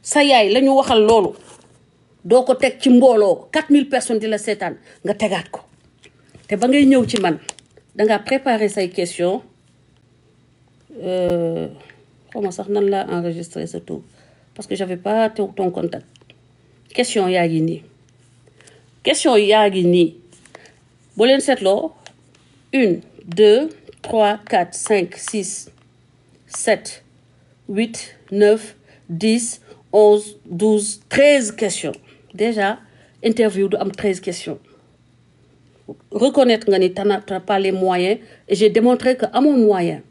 sa yaay la ñu waxal loolu doo ko teg ci mbooloo 4000 personnes di la seetaan nga tegaat ko te ba ngay ñëw ci man dangaa préparer say questions xawma sax nan laa enregistré sa tout parce que j'avais pas ton contact question yaa ngi nii question yaa ngi nii boo leen seetloo 1 2 3 4 5 6 7 8 9 10 11 12 13 questions déjà interview du am 13 questions reconnaître nga ni t'as pas les moyens et j'ai démontré que amoo moyen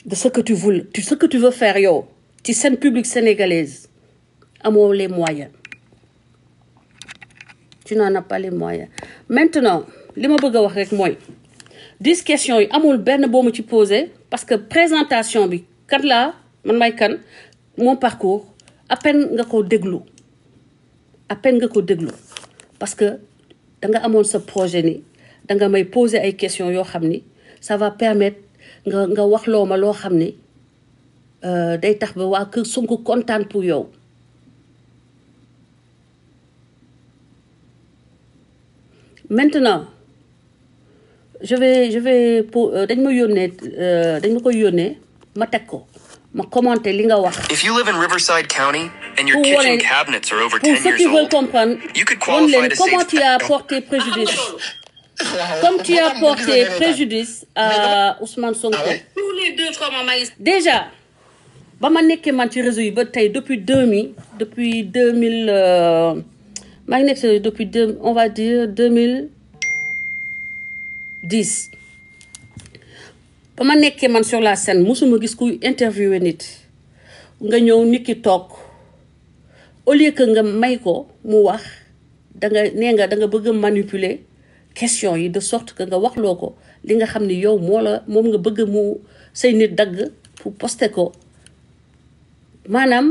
de ce que tu veux faire yow ci scène publique sénégalaise amoo les moyens tu n'en as pas les moyens maintenant li ma bëgg a wax rek mooy 10 questions yi amul benn boo ma ci posé parce que présentation bi kat laa man may kan mon parcours à peine nga ko déglu parce que danga amoon sa projet ni danga may poser ay questions yoo xam ni ça va permettre nga wax loo ma loo xam ni day tax ba waa kër Sonko kontaan pour yow maintenant je vais pour dañ ma koy yónnee ma teg ko ma commenter li nga wax. If you live in Riverside County and your kitchen cabinets are over 10 years old, pour ceux qui veulent comprendre, you could qualify to comment tu as porté préjudice. Comme tu as porté préjudice à Ousmane Sonko. Tous les 2-3 mois déjà ba ma nekkee man ci réseau yi ba tey depuis 2000 maa ngi nekk depuis on va dire 2010 ba ma nekkee man sur la scène musuma gis kuy interviewer nit nga ñëw nit ki toog au lieu que nga may ko mu wax danga bëgg a manipuler question yi de sorte que nga waxloo ko li nga xam ni yow moom nga bëgg mu say nit dagg pour poster ko maanaam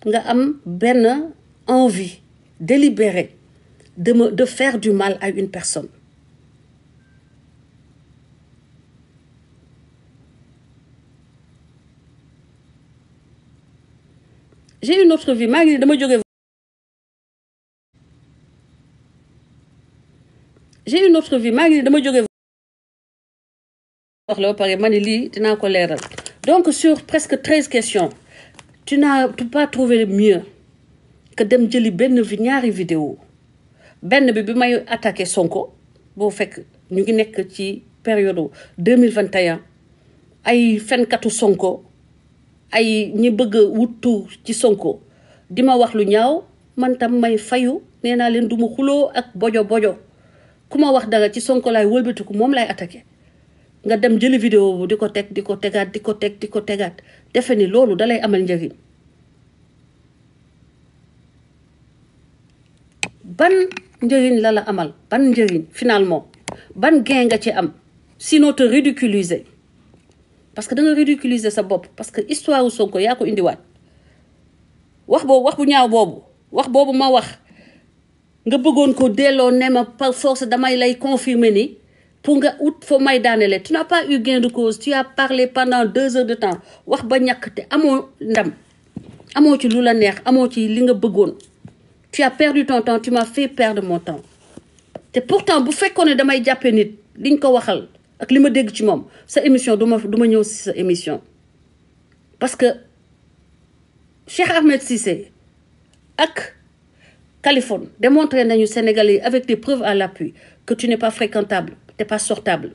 nga am benn envie délibérée de faire du mal à une personne. J'ai une autre vie maa ngi dama jóge wax la ba pare ma ne lii dinaa ko leeral donc sur presque 13 questions tu n'as pas trouvé mieux que dem jëli ñaari vidéo benn bi may attaqué Sonko boo fekk ñu ngi nekk ci période 2021 ay fenkatu Sonko ay ñi bëgg a wuttu ci Sonko di ma wax lu ñaaw man tam may fayu nee naa leen du ma xuloo ak bojo ku ma wax dara ci Sonko laay wëlbatiku moom laay attaqué nga dem jëli vidéo bu di ko tegaat defe ni loolu dalay amal njëriñ ban njëriñ la amal ban njëriñ finalement ban gain nga ci am sinon te ridiculiser parce que da nga ridiculiser sa bopp parce que histoire u Sonko yaa ko indiwaat wax bu ñaaw boobu ma wax nga bëggoon ko delloo ne ma par force damay lay confirmer ni pour nga ut foo may daanele tu n'as pas eu gain de cause tu as parlé pendant 2 heures de temps wax ba ñàkk te amoo ndam amoo ci lu la neex amoo ci li nga bëggoon tu as perdu ton temps tu m'as fait perdre mon temps te pourtant bu fekkoon ne damay jàppee nit liñ ko waxal ak li ma dégg ci moom sa émission du ma ñëw si sa émission parce que Cheikh Ahmed Cissé ak Californie démontré nañu Sénégalais avec des preuves à l'appui que tu n'es pas fréquentable t'es pas sortable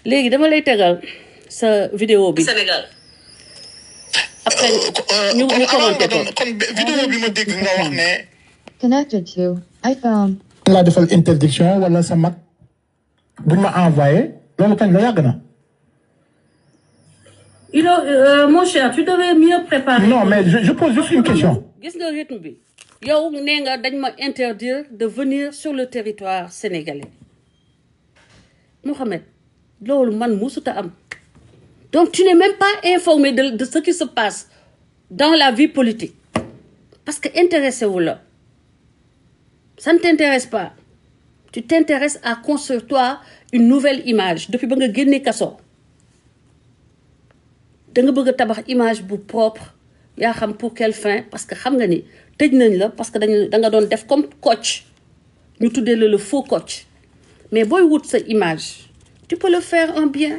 léegi dama lay tegal sa vidéo bi Sénégal après ñu commenté ko comme vidéo bi ma dégg nga wax ne connected to iPhone. laa defal interdiction wala sa mag buñ ma envoyé loolu kañ la yàgg na. Mon cher tu devais mieux préparer. Non mais je pose juste une question. gis nga rythme bi yow nee nga dañ ma interdire de venir sur le territoire sénégalais Mohamed loolu man musuta am Donc tu n'es même pas informé de ce qui se passe dans la vie politique parce que intéressez-vous là. Ça ne t'intéresse pas. Tu t'intéresses à construire toi une nouvelle image depuis ba nga génne kaso. Da nga bëgg tabax image bu propre yaa xam pour quelle fin parce que xam nga ni tëj nañ la parce que da nga doon def comme coach ñu tuddee le faux coach mais booy wut sa image tu peux le faire en bien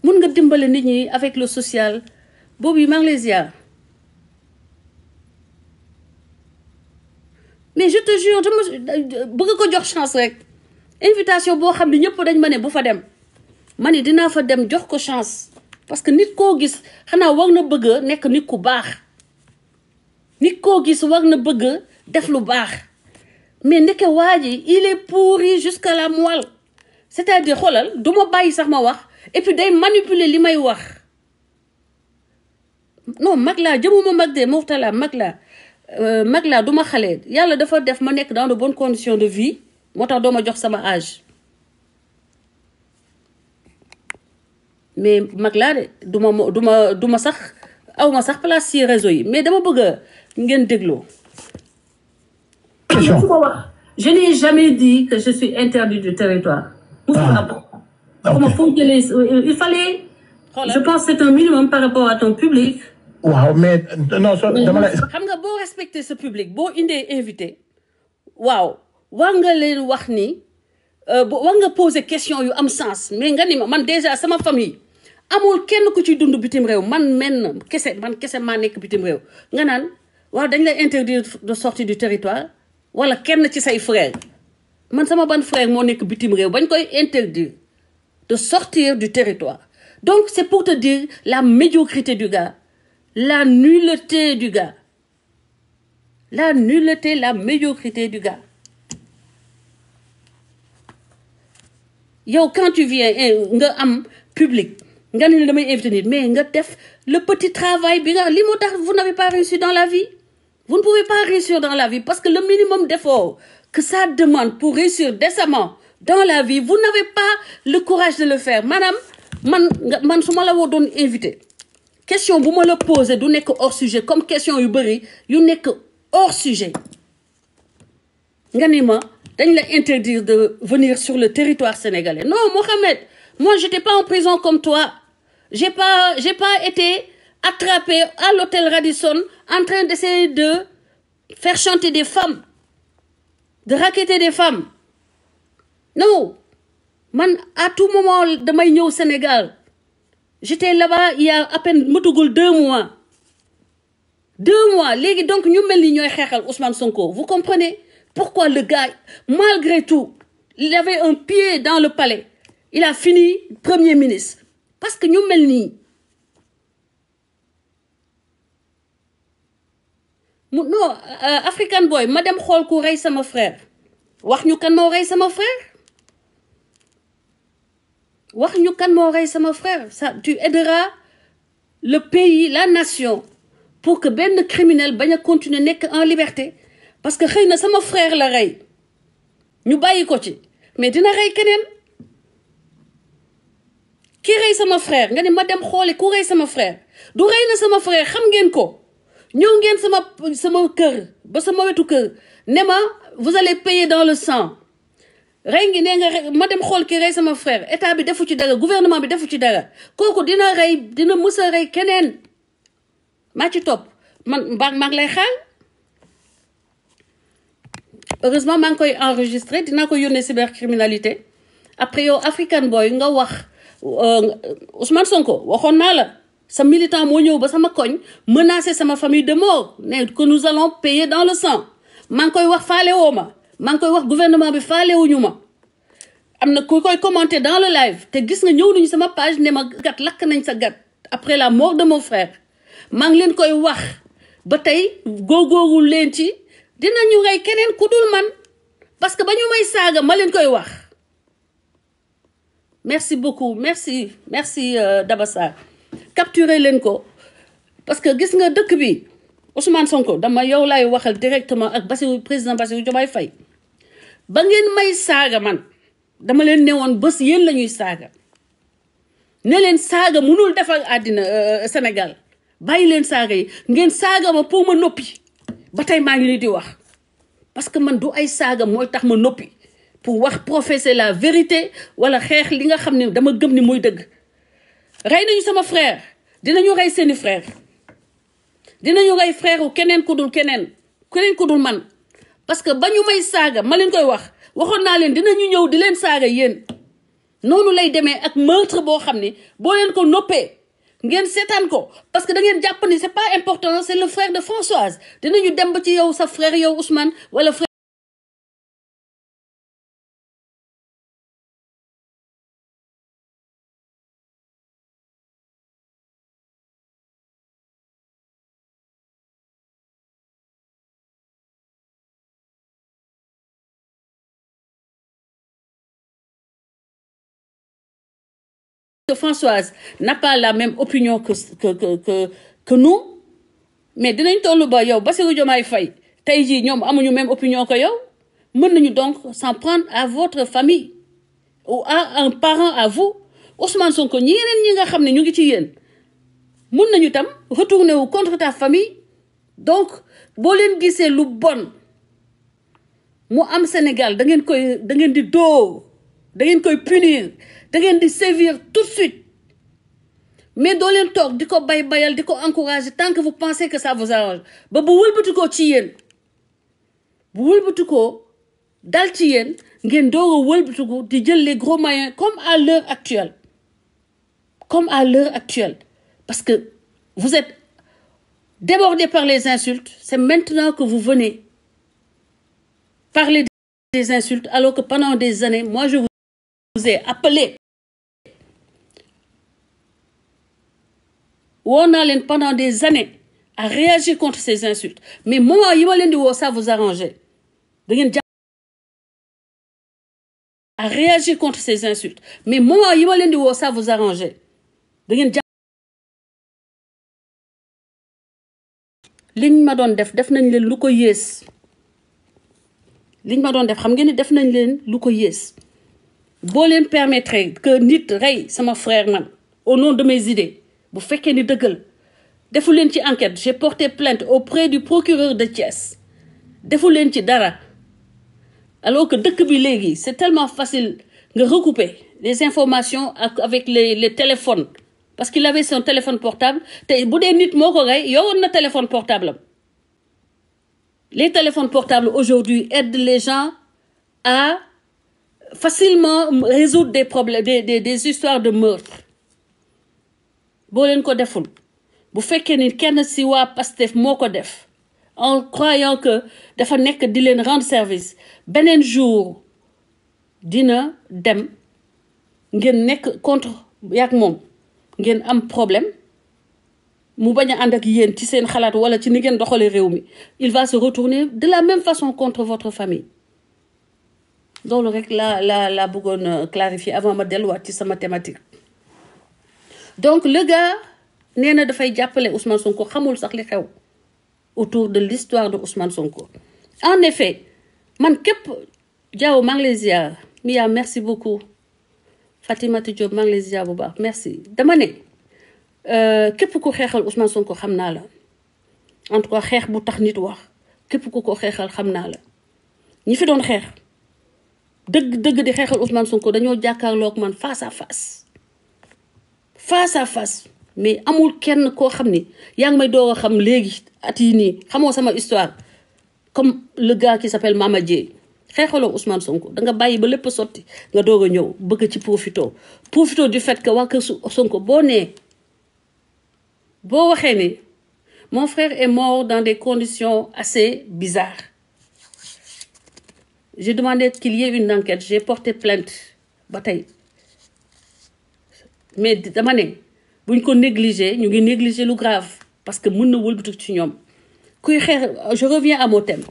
mun nga dimbale nit ñi avec le social boobu yi maa ngi lay ziar mais je te jure dama bëgg ko jox chance rek invitation boo xam ne ñëpp dañ ma ne bu fa dem ma ne dinaa fa dem jox ko chance parce que nit koo gis xanaa war na bëgg nekk nit ku baax nit koo gis war na bëgg def lu baax mais ndeke waa ji il est pourri jusqu'à la moelle c'est-à-dire xoolal du ma bàyyi sax ma wax et puis day manipuler li may wax non mag laa jëmuma mag de Mourtala mag laa du ma xale yàlla dafa def ma nekk dans de bonnes conditions de vie moo tax doo ma jox sama âge mais mag laa de du ma sax aw ma sax place ci réseau yi mais dama bëgg ngeen dégloo. Je n'ai jamais dit que je suis interdit du territoire. Il fallait, je pense que c'est un minimum par rapport à ton public. Waaw mais non xam nga boo respecter ce public boo indee invité waaw war nga leen wax ni war nga poser question yu am sens mais nga ni ma man déjà sama famille amul kenn ku ci dund bitim réew man kese maa nekk bitim réew nga naan waaw dañ lay interdire de sortir du territoire wala kenn ci say frère man sama ban frère moo nekk bitim réew bañ koy interdire de sortir du territoire donc c'est pour te dire la médiocrité du gars la nullité du gars la médiocrité du gars yow quand tu viens nga am public nga ne damay invité nit mais nga def le petit travail bi nga li moo tax vous n'avez pas réussi dans la vie vous ne pouvez pas réussir dans la vie parce que le minimum d'effort que ça demande pour réussir décemment dans la vie vous n'avez pas le courage de le faire madame man su ma la woo doon invité question bu ma la poser du nekk hors sujet comme question yu bëri yu nekk hors sujet nga ni ma dañ la interdire de venir sur le territoire sénégalais non Mohamed moi j'étais pas en prison comme toi j'ai pas été attrapé à l'hôtel Radisson en train d'essayer de faire chanter des femmes de racketter des femmes non man à tout moment damay ñëw Sénégal j'étais là-bas il y a à peine matugul 2 mois léegi donc ñu mel ni ñooy xeexal Ousmane Sonko vous comprenez pourquoi le gars malgré tout il avait un pied dans le palais il a fini premier ministre parce que ñu mel nii non African boy ma dem xool ku rey sama frère wax ñu kan moo rey sama frère ça tu aideras le pays la nation pour que benn criminel bañ a continuer nekk en liberté parce que xëy na sama frère la rey ñu bàyyi ko ci mais dina rey keneen ki rey sama frère nga ne ma dem xooli ku rey sama frère du rey na sama frère xam ngeen ko ñëw ngeen sama kër ba sama wetu kër ne ma vous allez payer dans le sang rey ngi ne nga ma dem xool ki rey sama frère état bi defu ci dara gouvernement bi defu ci dara kooku dina mës a rey keneen maa ci topp man maa ngi lay xaar heureusement maa ngi koy enregistré dinaa ko yónnee cybercriminalité après yow African boy nga wax Ousmane Sonko waxoon naa la sa militant moo ñëw ba sama koñ menacer sama famille de mort ne que nous allons payer dans le sang maa ngi koy wax faale woo ma maa ngi koy wax gouvernement bi faale wuñu ma am na ku koy commenter dans le live te gis nga ñëw nañu sama page ne ma gat lakk nañ sa gat après la mort de mon frère maa ngi leen koy wax ba tey góorgóorlu leen ci dinañu rey keneen ku dul man parce que ba ñu may saaga ma leen koy wax merci beaucoup merci Dabassa capturer leen ko parce que gis nga dëkk bi Ousmane Sonko dama yow laay waxal directement ak président Bassirou Diomaye Faye ba ngeen may saaga man dama leen newoon bés yéen la ñuy saaga ne leen saaga mënul defar àddina Sénégal bàyyi leen saaga yi ngeen saaga ma pour ma noppi ba tey maa ngi nii di wax parce que man du ay saaga mooy tax ma noppi pour wax professer la vérité wala xeex li nga xam ne dama gëm ni mooy dëgg rey nañu sama frère dinañu rey seeni frère dinañu rey frère u keneen ku dul man parce que ba ñu may saaga ma leen koy waxoon naa leen dinañu ñëw di leen saaga yéen noonu lay demee ak meurtre boo xam ne boo leen ko noppee ngeen seetaan ko parce que da ngeen jàpp ni c'est pas important c'est le frère de Françoise dinañu dem ba ci yow sa frère yow Ousmane wala frère Françoise n'a pas la même opinion que nous mais dinañ tollu ba yow Bassirou Diomaye Faye tey jii ñoom amuñu même opinion que yow mën nañu donc s'en prendre à votre famille ou à un parent à vous Ousmane Sonko ñeneen ñi nga xam ne ñu ngi ci yéen mën nañu tam retourner wu contre ta famille donc boo leen gisee lu bon mu am Sénégal da ngeen di dóor da ngeen koy punir da ngeen di sévir tout de suite mais doo leen toog di ko bayal di ko encourager tant que vous pensez que ça vous arrange ba bu wëlbatikoo ci yéen bu wëlbatikoo dal ci yéen ngeen doog a wëlbatiku di jël les gros moyens comme à l'heure actuelle parce que vous êtes débordés par les insultes c'est maintenant que vous venez parler des insultes alors que pendant des années moi je vous ai appelé woo naa leen pendant des années à réagir contre ces insultes mais moment yi ma leen di woo ça vous arrangeait da ngeen jàpp à réagir contre ces insultes mais moment yi ma leen di woo ça vous arrangeait da ngeen jàpp liñ ma doon def nañ leen lu ko yées liñ ma doon def xam ngeen ni def nañ leen lu ko yées boo leen permettre que nit rey sama frère man au nom de mes idées bu fekkee ni dëggal defu leen ci enquête j'ai porté plainte auprès du procureur de Thiès defu leen ci dara alors que dëkk bi léegi c'est tellement facile nga recouper les informations avec les téléphones parce qu'il avait son téléphone portable te bu dee nit moo ko rey yoroon na téléphone portable am les téléphones portables aujourd'hui aident les gens à facilement résoudre des problèmes des histoires de meurtre boo leen ko deful bu fekkee ni kenn si waa Pastef moo ko def en croyant que dafa nekk di leen rendre service beneen jour dina dem ngeen nekk contre yaak moom ngeen am problème mu bañ a ànd ak yéen ci seen xalaat wala ci ni ngeen doxalee réew mi il va se retourner de la même façon contre votre famille loolu rek la bëggoon clarifier avant ma delluwaat ci sama thématique donc le gars nee na dafay jàppale Ousmane Sonko xamul sax li xew autour de l'histoire de Ousmane Sonko en effet man képp Diaw maa ngi lay ziar Mia merci beaucoup Fatimata Diop maa ngi lay ziar bu baax merci dama ne képp ku xeexal Ousmane Sonko xam naa la en tout cas xeex bu tax nit wax képp ku ko xeexal xam naa la ñi fi doon xeex dëgg di xeexal Ousmane Sonko dañoo jàkkaarloog man face à face mais amul kenn koo xam ni yaa ngi may doog a xam léegi at yi nii xamoo sama histoire comme le gars qui s'appelle Mama Dieye xeexaloo Ousmane Sonko da nga bàyyi ba lépp sotti nga doog a ñëw bëgg ci profito du fait que waa kër Sonko boo waxee ni mon frère est mort dans des conditions assez bizarres j'ai demandé qu'il y ait une enquête j'ai porté plainte ba tey mais dama ne buñ ko négliger ñu ngi négliger lu grave parce que mën na wëlbatu ci ñoom kuy xeex je reviens à mon thème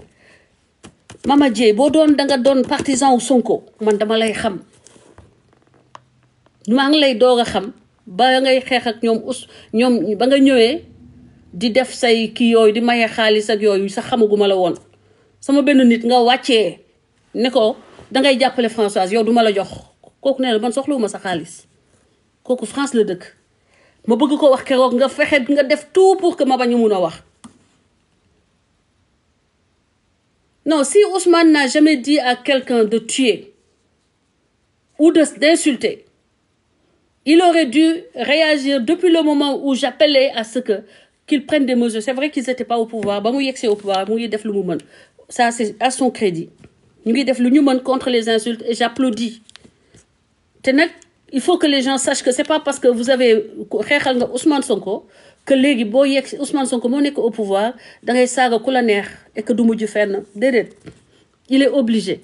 Mama Dieye boo doon da nga doon partisan wu Sonko man dama lay xam maa ngi lay doog a xam ba ngay xeex ak ñoom ba nga ñëwee di def say kii yooyu di maye xaalis ak yooyu sax xamaguma la woon sama benn nit nga wàccee ne ko dangay jàppale Françoise yow duma la jox kooku nee na man soxlawuma sa xaalis kooku France la dëkk ma bëgg ko wax keroog nga fexe nga def tout pour que ma bañ a mun a wax. Non, si Ousmane n'a jamais dit à quelqu'un de tuer ou d'insulter, il aurait dû réagir depuis le moment où j'appelais à ce qu'ils prennent des mesures. C'est vrai qu'ils n'étaient pas au pouvoir. Ba mu yegsee au pouvoir, mu ngi def lu mu mën. Ça, c'est à son crédit. Ñu ngi def lu ñu mën contre les insultes et j'applaudis. Te nag, il faut que les gens sachent que c'est pas parce que vous avez xeexal nga Ousmane Sonko que léegi boo yegg Ousmane Sonko moo nekk au pouvoir da ngay saaga ku la neex et que du mujj fenn déedéet. Il est obligé.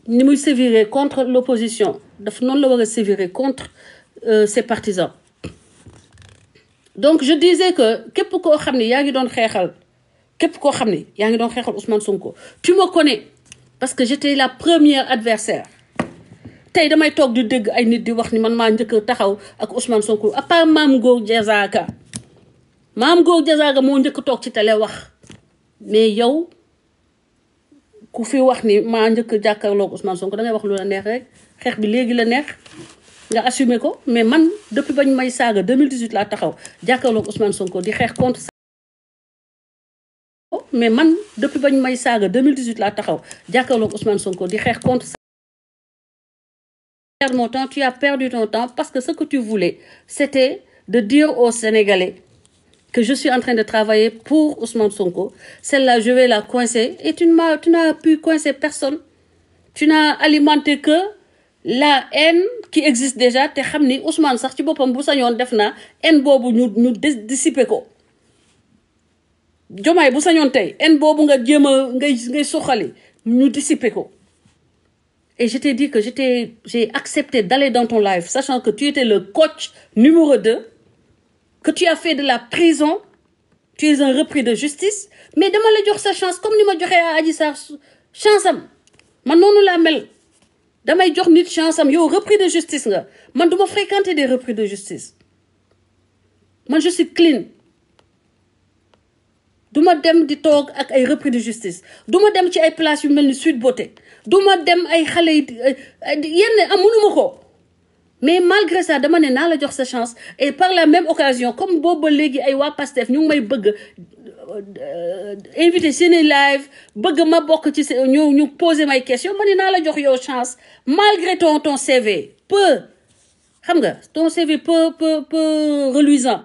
Ni muy sévirer contre l'opposition daf noonu la war a sévirer contre ses partisans. Donc je disais que képp koo xam ne yaa ngi doon xeexal képp koo xam ne yaa ngi doon xeexal Ousmane Sonko tu me connais parce que j'étais la première adversaire. Tey damay toog di dégg ay nit di wax ni man maa njëkk taxaw ak Ousmane Sonko à part Mame Gor Diazaka moo njëkk toog ci télé wax mais yow ku fi wax ni maa njëkk jàkkaarloog Ousmane Sonko da ngay wax lu la neex rek xeex bi léegi la neex nga assumer ko mais man depuis bañ may saaga 2018 laa taxaw jàkkaarloog Ousmane Sonko di xeex contre mais man depuis bañ may saaga 2018 laa taxaw jàkkaarloog Ousmane Sonko di xeex contre mon temps, tu as perdu ton temps parce que ce que tu voulais, c'était de dire aux Sénégalais que je suis en train de travailler pour Ousmane Sonko. Celle-là, je vais la coincer. Et tu n'as pu coincer personne. Tu n'as alimenté que la haine qui existe déjà. Te xam ni Ousmane sax ci boppam bu sañoon def na haine boobu ñu dissiper ko. Diomaye bu sañoon tey haine boobu nga jéem a ngay soxali ñu dissiper ko. Et je t'ai dit que j'ai accepté d'aller dans ton live, sachant que tu étais le coach numéro 2, que tu as fait de la prison, tu es un repris de justice, mais dama la jox sa chance, comme ni ma joxee à Adji Sarr chance am. Man noonu la mel. Damay jox nit chance am, yow repris de justice nga. Man duma fréquenter des repris de justice. Man je suis clean. Duma dem di toog ak ay repris de justice. Duma dem ci ay place yu mel ni Sweet Beauté. Duma dem ay xale yenn amunuma ko. Mais malgré ça dama ne naa la jox sa chance et par la même occasion comme boobu ba léegi ay waa Pastef ñu ngi may bëgg invité seeni live bëgg ma bokk ci ñu poser may question ma ne naa la jox yow chance malgré ton CV xam nga ton CV peu reluisant.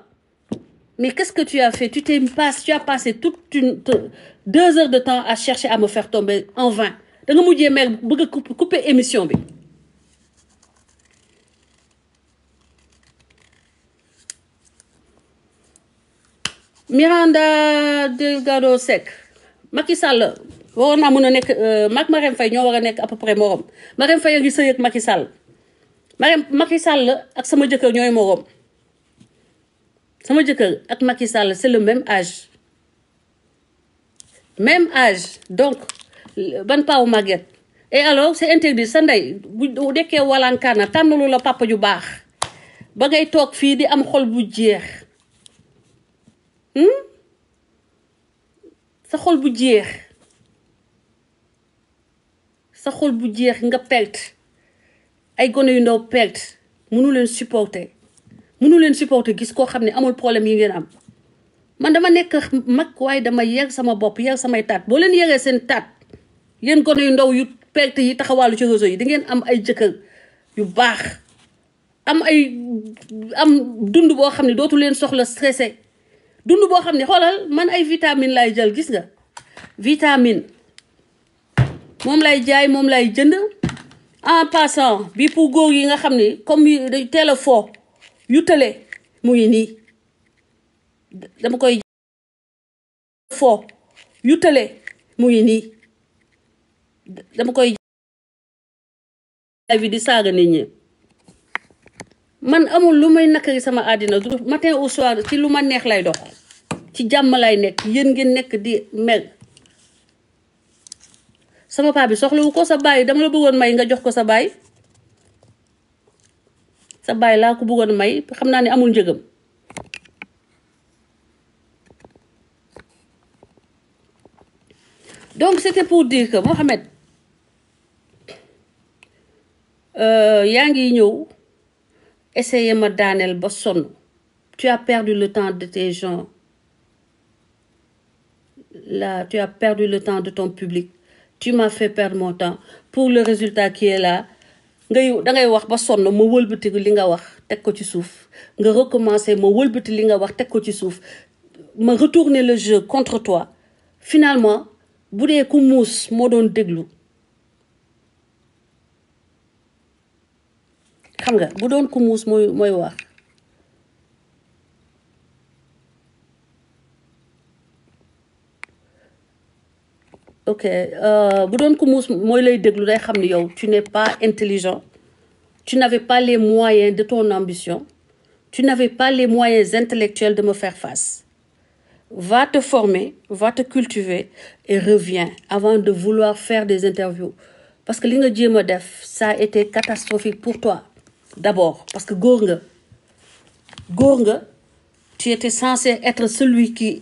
Mais qu'est-ce que tu as fait? Tu as passé toute 2 heures de temps à chercher à me faire tomber en vain. Da nga mujjee mer bëgg a couper émission bi. Miranda Delgado Seck Macky Sall waroon naa mën a nekk mag Marème Faye ñoo war a nekk à peu près morom Marème Faye a ngi sëy ak Macky Sall Macky Sall ak sama jëkkër ñooy morom. Sama jëkkër ak Macky Sall c'est le même âge donc ban paaw màgget et alors c'est interdit sa ndey bu dekkee walankaana tànnalu la papa ju baax ba ngay toog fii di am xol bu jeex sa xol bu jeex nga perte ay gone yu ndaw perte mënu leen supporter gis koo xam ne amul problème yi ngeen am man dama nekk mag waaye dama yar sama bopp yar samay taat boo leen yaree seen taat yéen gone yu ndaw yu perte yi taxawaalu ci réseau yi di ngeen am ay jëkkër yu baax am dund boo xam ne dootu leen soxla stressé dund boo xam ne xoolal man ay vitamine lay jël gis nga vitamine moom lay jaay moom lay jënd en passant bi pour góor yi nga xam ne comme day teel a foo yu tële mu ngi nii dama koy foo yu tële mu ngi nii dama koy bi di saaga nit ñi man amul lu may nakari sama àddina du matin au soir ci lu ma neex lay dox ci jàmm lay nekk yéen ngeen nekk di mel sama paa bi soxlawu ko sa baay dama la bëggoon may nga jox ko sa baay laa ko bëggoon may xam naa ne amul njëgam donc c'était pour dire que Mohamed yaa ngi ñëw essayer ma daaneel ba sonn. Tu as perdu le temps de tes gens. Là, tu as perdu le temps de ton public. Tu m'as fait perdre mon temps pour le résultat qui est là. Dangay wax ba sonn ma wëlbati li nga wax teg ko ci suuf nga recommencer ma wëlbati li nga wax teg ko ci suuf ma retourner le jeu contre toi. Finalement bu dee ku muus moo doon déglu xam nga bu doon ku muus mooy wax. Ok bu doon ku muus mooy lay déglu day xam ni yow tu n'es pas intelligent, tu n'avais pas les moyens de ton ambition, tu n'avais pas les moyens intellectuels de me faire face. Va te former, va te cultiver et reviens avant de vouloir faire des interviews. Parce que li nga jéem a def ça a été catastrophique pour toi. D'abord parce que góor nga tu étais censé être celui qui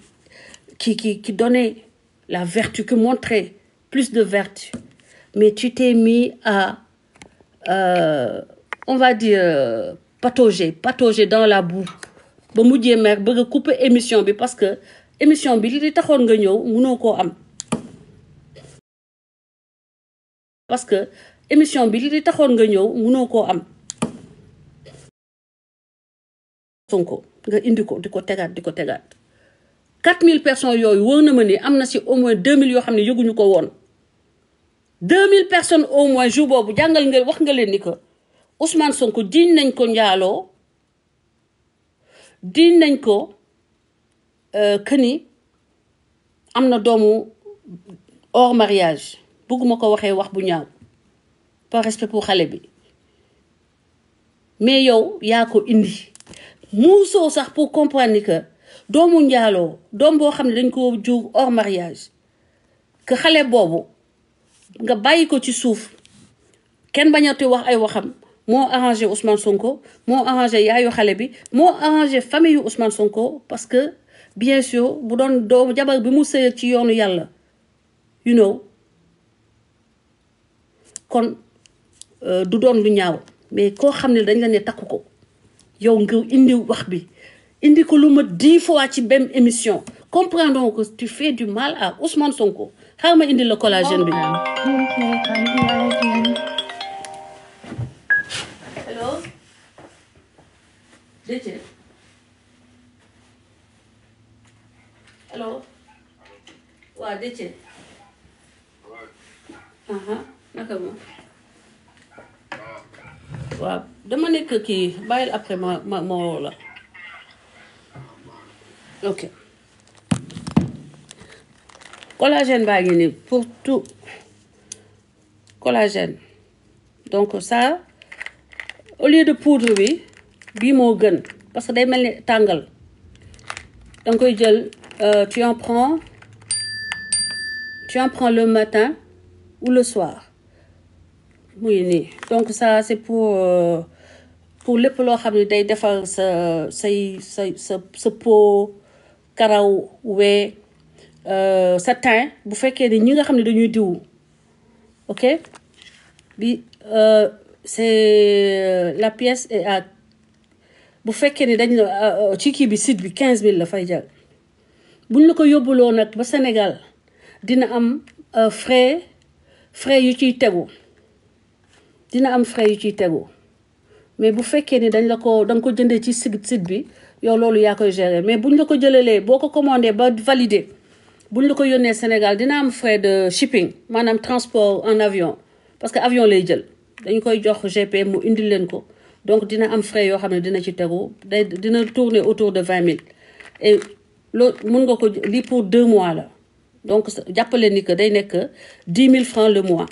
donnait la vertu, qui montrait plus de vertu. Mais tu t'es mis à, on va dire, patauger dans la boue. Ba mujjee mer bëgg a couper émission bi parce que émission bi li taxoon nga ñëw mënoo koo am. Parce que émission bi li taxoon nga ñëw mënoo koo am. Sonko nga indi ko di ko tegaat. 4000 personnes yooyu wóor na ma ni am na si au moins 2000 yoo xam ne yëguñu ko woon 2000 personnes au moins jour boobu jàngal nga wax nga leen ni que Ousmane Sonko jiiñ nañ ko njaaloo jiiñ nañ ko que ni am na doomu hors mariage bëgguma ko waxee wax bu ñaaw par respect pour xale bi mais yow yaa ko indi muusoo sax pour comprendre ni que doomu njaaloo doom boo xam ne dañ ko jur hors mariage que xale boobu nga bàyyi ko ci suuf kenn bañati wax ay waxam moo arrangé Ousmane Sonko moo arrangé yaayu xale bi moo arrangé famille yu Ousmane Sonko parce que bien sûr bu doon doomu jabar bi mu sëy ci yoonu yàlla you know kon du doon lu ñaaw mais koo xam ne dañ la ne takku ko yow nga indi wax bi indi ko lu ma 10 fois ci benn émission comprendons que tu fais du mal à Ousmane Sonko xaaral ma indi le collagène bi. Hello. Déthié. Hello. waa Déthié. naka moom. waaw dama nekk kii bàyyil après ma woo la. Ok. Collagène baa ngi nii pour tout. Collagène. Donc ça, au lieu de poudre bi, bii moo gën. Parce que day mel ni tàngal. danga koy jël, tu en prends le matin ou le soir. muy nii. Donc ça c'est pour lépp loo xam ne day defar sa peau, karaw, wee, sa teint bu fekkee ni ñi nga xam ne dañuy diw. Ok bi c'est la pièce est à bu fekkee ni dañ la ci kii bi site bi 15000 la fay jar buñ la ko yóbbuloo nag ba Sénégal dina am frais yu ciy tegu mais bu fekkee ni danga ko jëndee ci site bi yow loolu yaa koy gérer mais buñ la ko jëlalee boo ko commandé ba validé buñ la ko yónnee Sénégal dina am frais de shipping maanaam transport en avion parce que avion lay jël dañ koy jox GP mu indil leen ko donc dina am frais yoo xam ne dina ci tegu dina tourner autour de 20000 et loolu mun nga ko lii pour 2 mois la donc jàppale ni que day nekk 10 000 francs le mois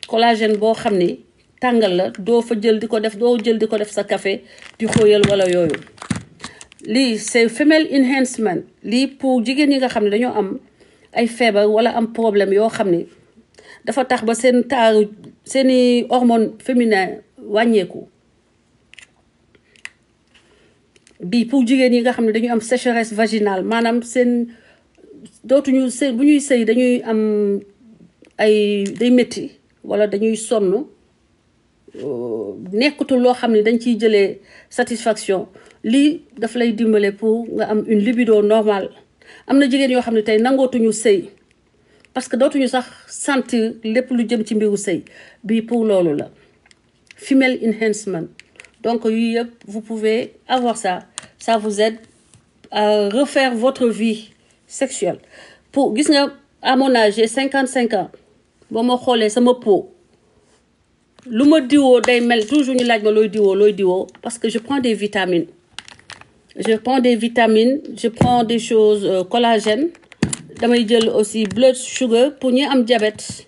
collagène boo xam ni tàngal la doo jël di ko def sa café di xóoyal wala yooyu. lii c'est female enhancement lii pour jigéen ñi nga xam ne dañoo am ay feebar wala am problème yoo xam ne dafa tax ba seen taaru seeni hormone féminin wàññeeku. bii pour jigéen ñi nga xam ne dañu am sécheresse vaginale maanaam seen dootuñu sëy bu ñuy sëy dañuy am day métti wala dañuy sonn nekkutul loo xam ne dañ ciy jëlee satisfaction lii daf lay dimbale pour nga am une libido normale. am na jigéen yoo xam ne tey nangootuñu sëy parce que dootuñu sax sentir lépp lu jëm ci mbiru sëy bii pour loolu la female enhancement. Donc yii yëpp vous pouvez avoir ça vous aide à refaire votre vie sexuelle. Pour gis nga à mon âge j'ai 55 ans boo ma xoolee sama peau lu ma diwoo day mel toujours ñu laaj ma looy diwoo parce que je prends des vitamines. Je prends des choses collagène damay jël aussi blood sugar pour ñi am diabète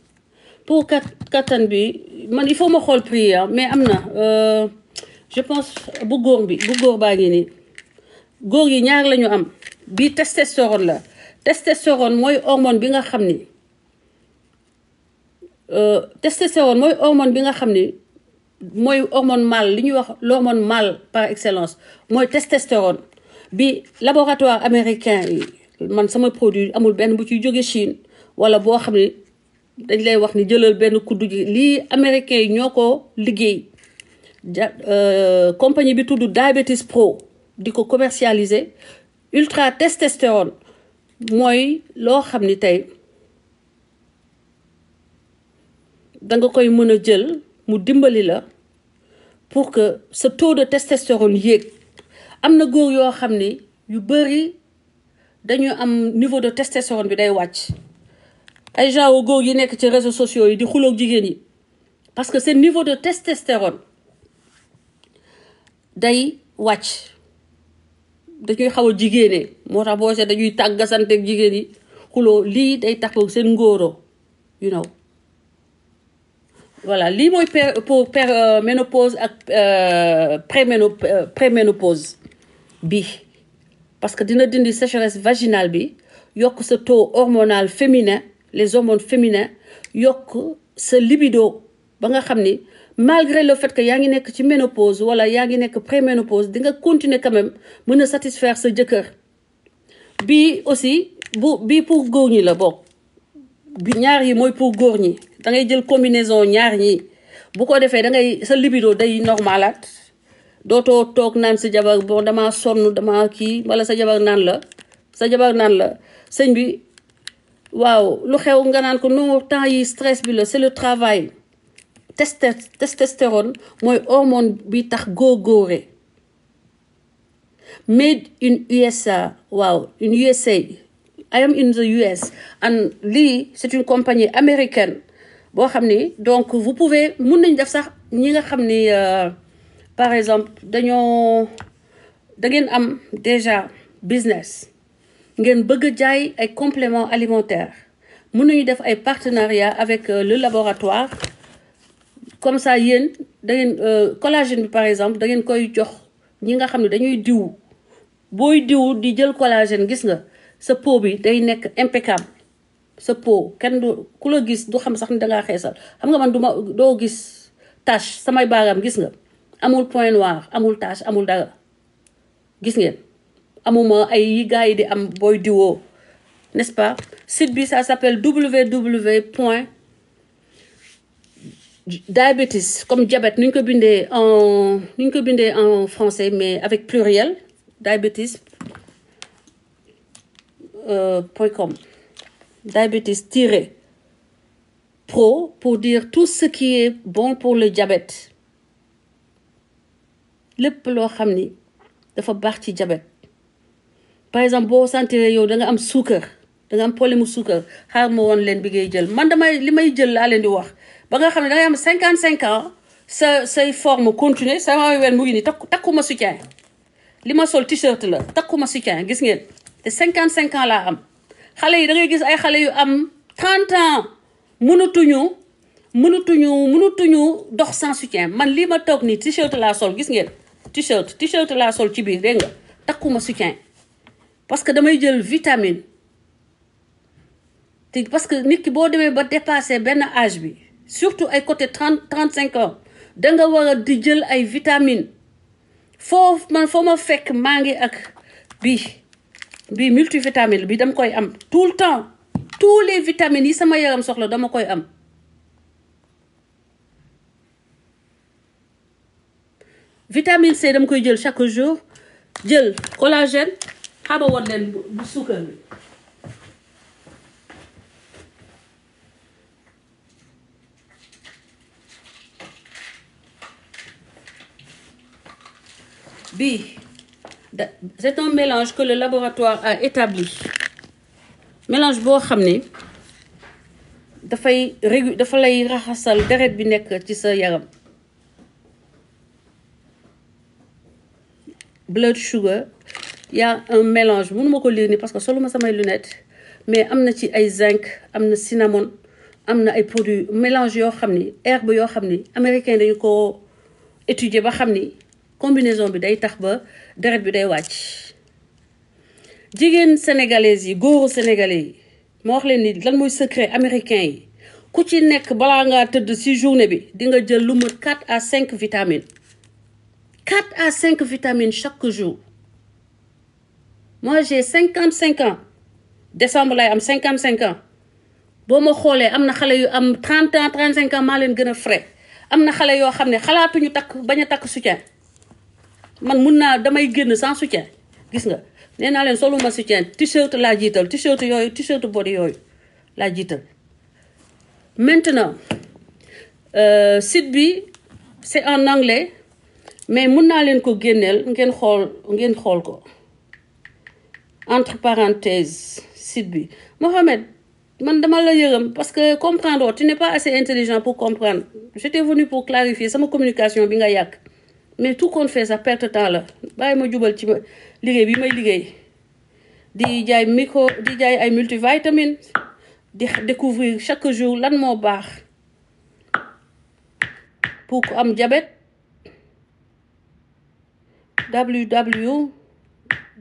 pour kattan bi man il faut ma xool prix mais am na je pense bu góor baa ngi nii góor yi ñaar la ñu am bii testostérone la testostérone mooy hormone bi nga xam ni mooy hormone mâle li ñuy wax l'hormone mâle par excellence mooy testostérone bi laboratoire américain yi man sama produit amul benn bu ciy jóge Chine wala boo xam ne dañ lay wax ni jëlal benn kuddu gi lii américain yi ñoo ko liggéey compagnie bi tudd Diabetes Pro di ko commercialiser ultra testostérone mooy loo xam ni tey danga koy mën a jël mu dimbali la pour que ce taux de testostérone yéeg. am na góor yoo xam ni yu bari dañu am niveau de testostérone bi day wàcc ay genre góor yi nekk ci réseaux sociaux yi di xuloog jigéen yi parce que seen niveau de testostérone day wàcc dañuy xaw a jigéene moo tax boo seet dañuy tàggasanteeg jigéen yi xuloo lii day tax seen ngóoro you know voilà lii mooy pour ménopause ak préménopause bi parce que dina dindi sécheresse vaginale bi yokk sa taux hormonal féminin les hormones féminins yokk sa libido ba nga xam ni malgré le fait que yaa ngi nekk ci ménopause wala yaa ngi nekk préménopause di nga continuer quand même mën a satisfaire sa jëkkër bii aussi bii pour góor ñi la bokk bi ñaar yi mooy pour góor ñi da ngay jël combinaison ñaar ñi bu ko defee da ngay sa libido day normalaat dootoo toog naan sa jabar bon dama sonn dama kii wala sa jabar naan la sëñ bi waaw lu xew nga naan ko non temps yi stress bi la c'est le travail. Testostérone mooy hormone bi tax góor-góore made in USA waaw in USA I am in the US and lii c'est une compagnie américaine boo xam ni donc vous pouvez mun nañ def sax ñi nga xam ni par exemple da ngeen am déjà business ngeen bëgg a jaay ay compléments alimentaires mun nañu def ay partenariat avec le laboratoire comme ça yéen da ngeen collagène bi par exemple da ngeen koy jox ñi nga xam ne dañuy diw booy diw di jël collagène gis nga sa peau bi day nekk impeccable sa peau kenn du ku la gis du xam sax ni dangaa xeesal xam nga man doo gis tache samay baaraam gis nga amul point noir amul tache amul dara gis ngeen amuma ay yi gars yi di am booy diwoo n'est-ce pas site bi ça s'appelle www.diabetes comme diabète ni ñu ko bindee en français mais avec pluriel diabetes.com diabetes-pro pour dire tout ce qui est bon pour le diabète lépp loo xam ni dafa baax ci diabète par exemple boo sentir yow da nga am suukar da nga am problème mu suukar xaar ma woon leen bi ngay jël man li may jël laa leen di wax ba nga xam ne da ngay am 55 ans say forme continuer sama wen mu ngi nii takkuma soutien li ma sol t-shirt la takkuma soutien gis ngeen te 55 ans laa am xale yi da ngay gis ay xale yu am 30 ans mënutuñu dox sans soutien man lii ma toog nii t-shirt laa sol gis ngeen t-shirt laa sol ci biir dégg nga takkuma soutien parce que damay jël vitamine te parce que nit ki boo demee ba dépasser benn âge bi surtout ay côté 35 ans danga war a di jël ay vitamine foo ma fekk maa ngi ak bii multivitamine bi dama koy am tout le temps tous les vitamines yi sama yaram soxla dama koy am vitamine C dama koy jël chaque jour jël collagène xaba woon leen bu suukar bi bii c'est un mélange que le laboratoire a établi mélange boo xam ne dafa lay raxasal deret bi nekk ci sa yaram blood sugar y a un mélange mënuma ko lire ni parce que soluma samay lunettes mais am na ci ay zinc am na cinnamon am na ay produits mélange yoo xam ni herbe yoo xam ni américain dañu ko étudier ba xam ni combinaison bi day tax ba deret bi day wàcc jigéen sénégalaises yi góoru sénégalais yi ma wax leen ni lan mooy secret américain yi ku ci nekk balaa ngaa tëdd ci journée bi di nga jël lu mat 4 à 5 vitamines 4 à 5 vitamines chaque jour moi j'ai 55 ans décembre lay am 55 ans boo ma xoolee am na xale yu am 30 ans 35 ans maa leen gën a frais am na xale yoo xam ne xalaatuñu takk bañ a takk soutien man mun naa damay génn sans soutien gis nga nee naa leen soluma soutien t-shirt laa jiital t-shirt body yooyu laa jiital maintenant site bi c'est en anglais mais mun naa leen ko génneel ngeen xool ko entre parenthèses site bi Mohamed man dama la yërëm parce que comprendre tu n'es pas assez intelligent pour comprendre j'étais venu pour clarifier sama communication bi nga yàq mais tout compte fait ça perte temps la bàyyi ma jubal ci liggéey bi may liggéey di jaay di jaay ay multivitamines di découvrir chaque jour lan moo baax pour ko am diabète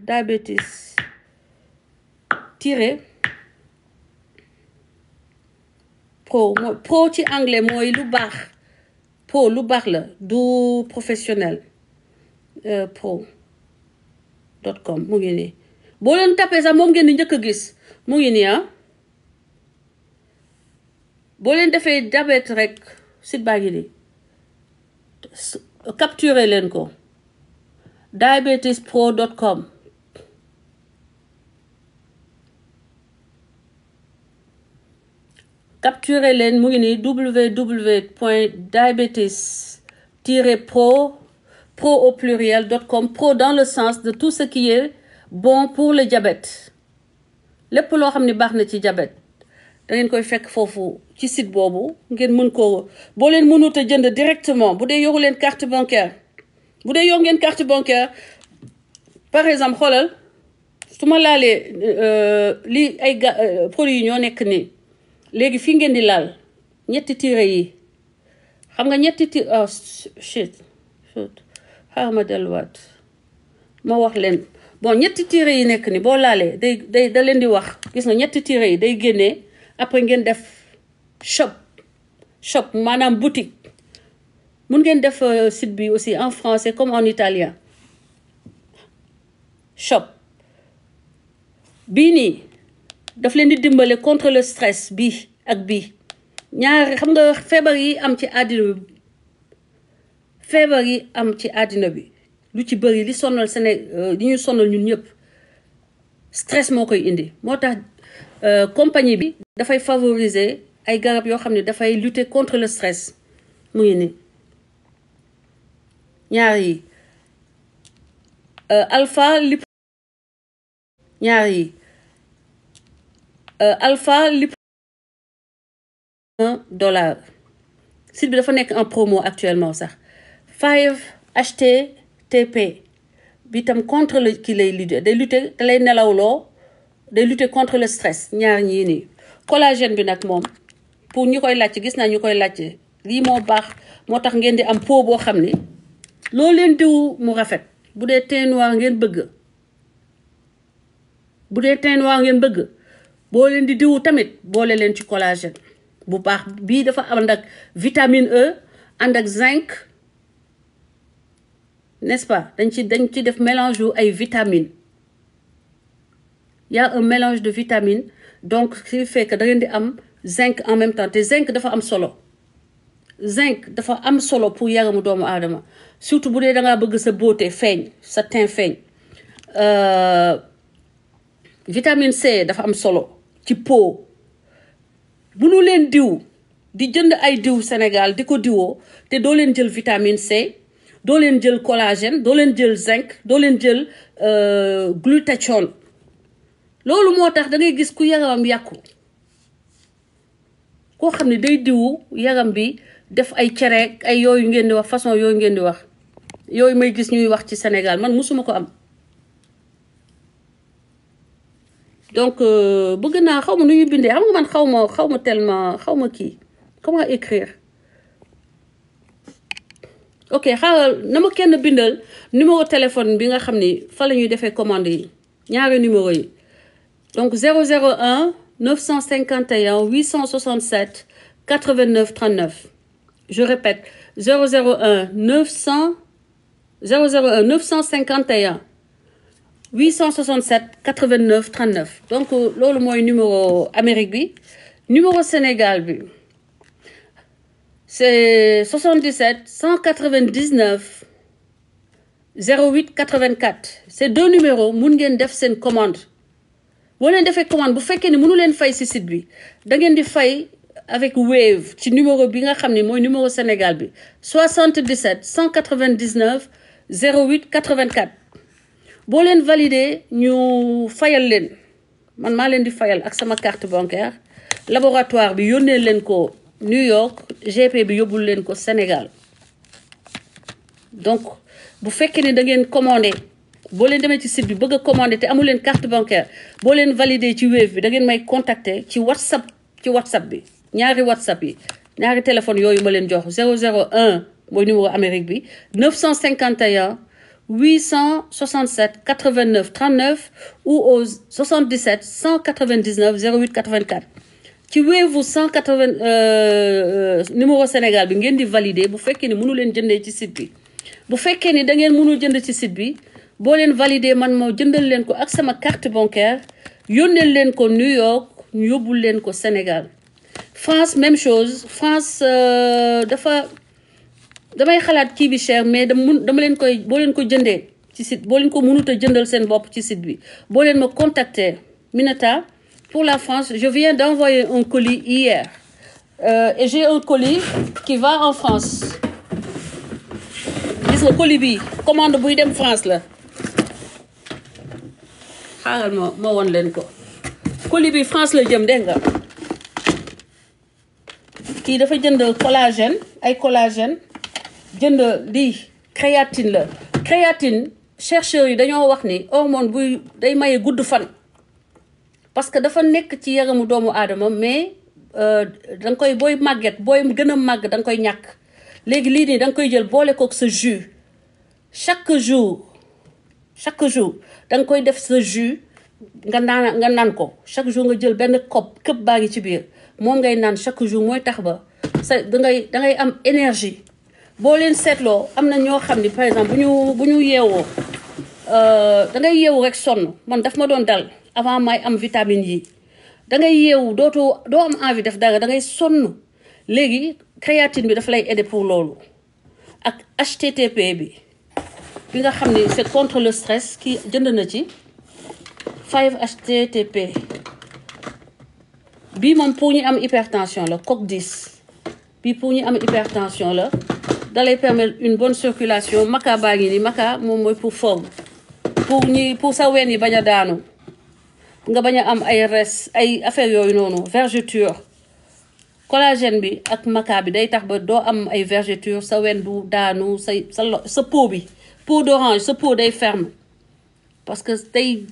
diabetes pro ci anglais mooy lu baax pro lu baax la du professionnel pro.com mu ngi nii boo leen tapé sax moom ngeen di njëkk a gis mu ngi nii boo leen defee diabète rek site baa ngi nii capturer leen ko diabetespro.com capturer leen mu ngi nii www.diabetes-pro au pluriel.com pro dans le sens de tout ce qui est bon pour le diabète lépp loo xam ne baax na ci diabète da ngeen koy fekk foofu ci site boobu ngeen mën koo boo leen mënut a jënd directement bu dee yoru leen carte bancaire bu dee yor ngeen carte bancaire par exemple xoolal su ma laalee lii ay produits yi ñoo nekk nii léegi fii ngeen di laal ñetti tiret yi xam nga ñetti shit xaaral ma delluwaat ma wax leen bon ñetti tiret yi nekk ni boo laalee day da leen di wax gis nga ñetti tiret yi day génnee après ngeen def shop maanaam boutique mun ngeen def site bi aussi en français comme en italien shop bii nii daf leen di dimbale contre le stress bii ak bii ñaari xam nga feebar yi am ci àddina bi lu ci bëri li sonal li ñu sonal ñun ñëpp stress moo koy indi moo tax compagnie bi dafay favoriser ay garab yoo xam ne dafay lutter contre le stress mu ngi nii ñaar yi alpha lip ñaar yi alpha lip $1 site bi dafa nekk en promo actuellement sax 5 HTTP bi tam contre le ki lay lutter day lutter da lay nelawloo day lutter contre le stress ñaar ñii nii collagène bi nag moom pour ñu koy laajte gis naa ñu koy laajte lii moo baax moo tax ngeen di am peau boo xam ne loo leen diw mu rafet bu dee teint noir ngeen bëgg boo leen di diwu tamit boole leen ci collagène bu baax bii dafa ànd ak vitamine E ànd ak zinc n'est-ce pas dañ ci def mélange yu ay vitamines y a un mélange de vitamines donc ce qui fait que da ngeen di am zinc en même temps te zinc dafa am solo zinc dafa am solo pour yaramu doomu aadama surtout bu dee dangaa bëgg sa beauté feeñ sa teint feeñ vitamine C dafa am solo ci peau bu nu leen diw di jënd ay diw Sénégal di ko diwoo te doo leen jël vitamine C doo leen jël collagène doo leen jël zinc doo leen jël glutathione loolu moo tax da ngay gis ku yaramam yàqu koo xam ne day diwu yaram bi def ay cere ay yooyu ngeen di wax façon yooyu ngeen di wax yooyu may gis ñuy wax ci Sénégal man musuma ko am donc bëgg naa xaw ma nu ñuy bindee xam nga man xaw ma tellement xaw ma kii comment écrire ok xaaral na ma kenn bindal numéro téléphone bi nga xam ni fa la ñuy defee commande yi ñaari numéro yi donc 001 951 867 89 39 je répète 001 951 867 89 39 donc loolu mooy numéro Amérique bi numéro Sénégal bi c'est 77 199 08 84 c'est deux numéros mun ngeen def seen commande boo leen defee commande bu fekkee ne mënu leen fay ci site bi da ngeen di fay avec Wave ci numéro bi nga xam ne mooy numéro Sénégal bi 77 199 08 84 boo leen validé ñu fayal leen man maa leen di fayal ak sama carte bancaire laboratoire bi yónnee leen ko New York GP bi yóbbul leen ko Sénégal donc bu fekkee ne da ngeen commandé boo leen demee ci site bi bëgg a commandé te amul leen carte bancaire boo leen validé ci Wave bi da ngeen may contacter ci WhatsApp bi ñaari WhatsApp yi ñaari téléphone yooyu ma leen jox 001 mooy numéro Amérique bi 951 867 89 39 ou au 77 199 08 84 ci Wave 180 numéro Sénégal bi ngeen di valider bu fekkee ni mënu leen jëndee ci site bi bu fekkee ni da ngeen mënul jënd ci site bi boo leen valider man moo jëndal leen ko ak sama carte bancaire yónneel leen ko New York ñu yóbbul leen ko Sénégal France même chose France damay xalaat kii bi cher mais dama leen koy boo leen ko jëndee ci site boo leen ko mënut a jëndal seen bopp ci site bi boo leen ma contacter Minata pour la France je viens d'envoyer un colis hier et j'ai un colis qui va en France gis nga colis bi commande buy dem France la xaaral ma won leen ko colis bi France la jëm dégg nga kii dafa jënd collagène ay collagène jënd lii créatine la créatine chercheurs yi dañoo wax ni hormone buy day maye gudd fan parce que dafa nekk ci yaramu doomu aadama mais danga koy booy màgget booy gën a màgg danga koy ñàkk léegi lii nii danga koy jël boole kook sa jus chaque jour danga koy def sa jus nga naan ko chaque jour nga jël benn këpp baa ngi ci biir moom ngay naan chaque jour mooy tax ba dangay am énergie boo leen seetloo am na ñoo xam ni par exemple bu ñu yeewoo dangay yeewu rek sonn man daf ma doon dal avant may am vitamine yi dangay yeewu doo am envie def dara dangay sonn léegi créatine bi daf lay aider pour loolu ak HTTP bi nga xam ni c'est contre le stress ki jënd na ci 5-HTTP bii moom pour ñu am hypertension la coque 10 bii pour ñu am hypertension la dalay permettre une bonne circulation maca baa ngi ni maca moom mooy pour forme pour sa ween yi bañ a daanu nga bañ a am ay res ay affaire yooyu noonu vergeture collagène bi ak maca bi day tax ba doo am ay vergeture sa wen du daanu sa peau bi peau d'orange sa peau day ferme parce que day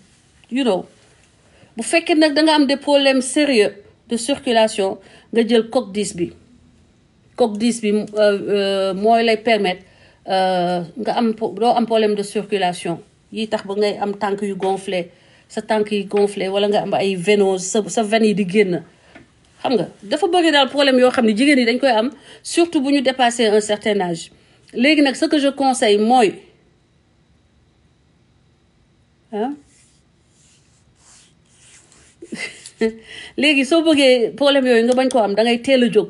bu fekkee nag da nga am des problèmes sérieux de circulation nga jël coque 10 bi coque 10 bi mooy lay permettre nga doo am problème de circulation yi tax ba ngay am tànk yu gonflé sa tànk yi gonflé wala nga am ay vénose sa veine yi di génn xam nga dafa bëri daal problème yoo xam ne jigéen yi dañ koy am surtout bu ñu dépasser un certain âge léegi nag ce que je conseille mooy léegi soo bëggee problème yooyu nga bañ ko am da ngay teel a jóg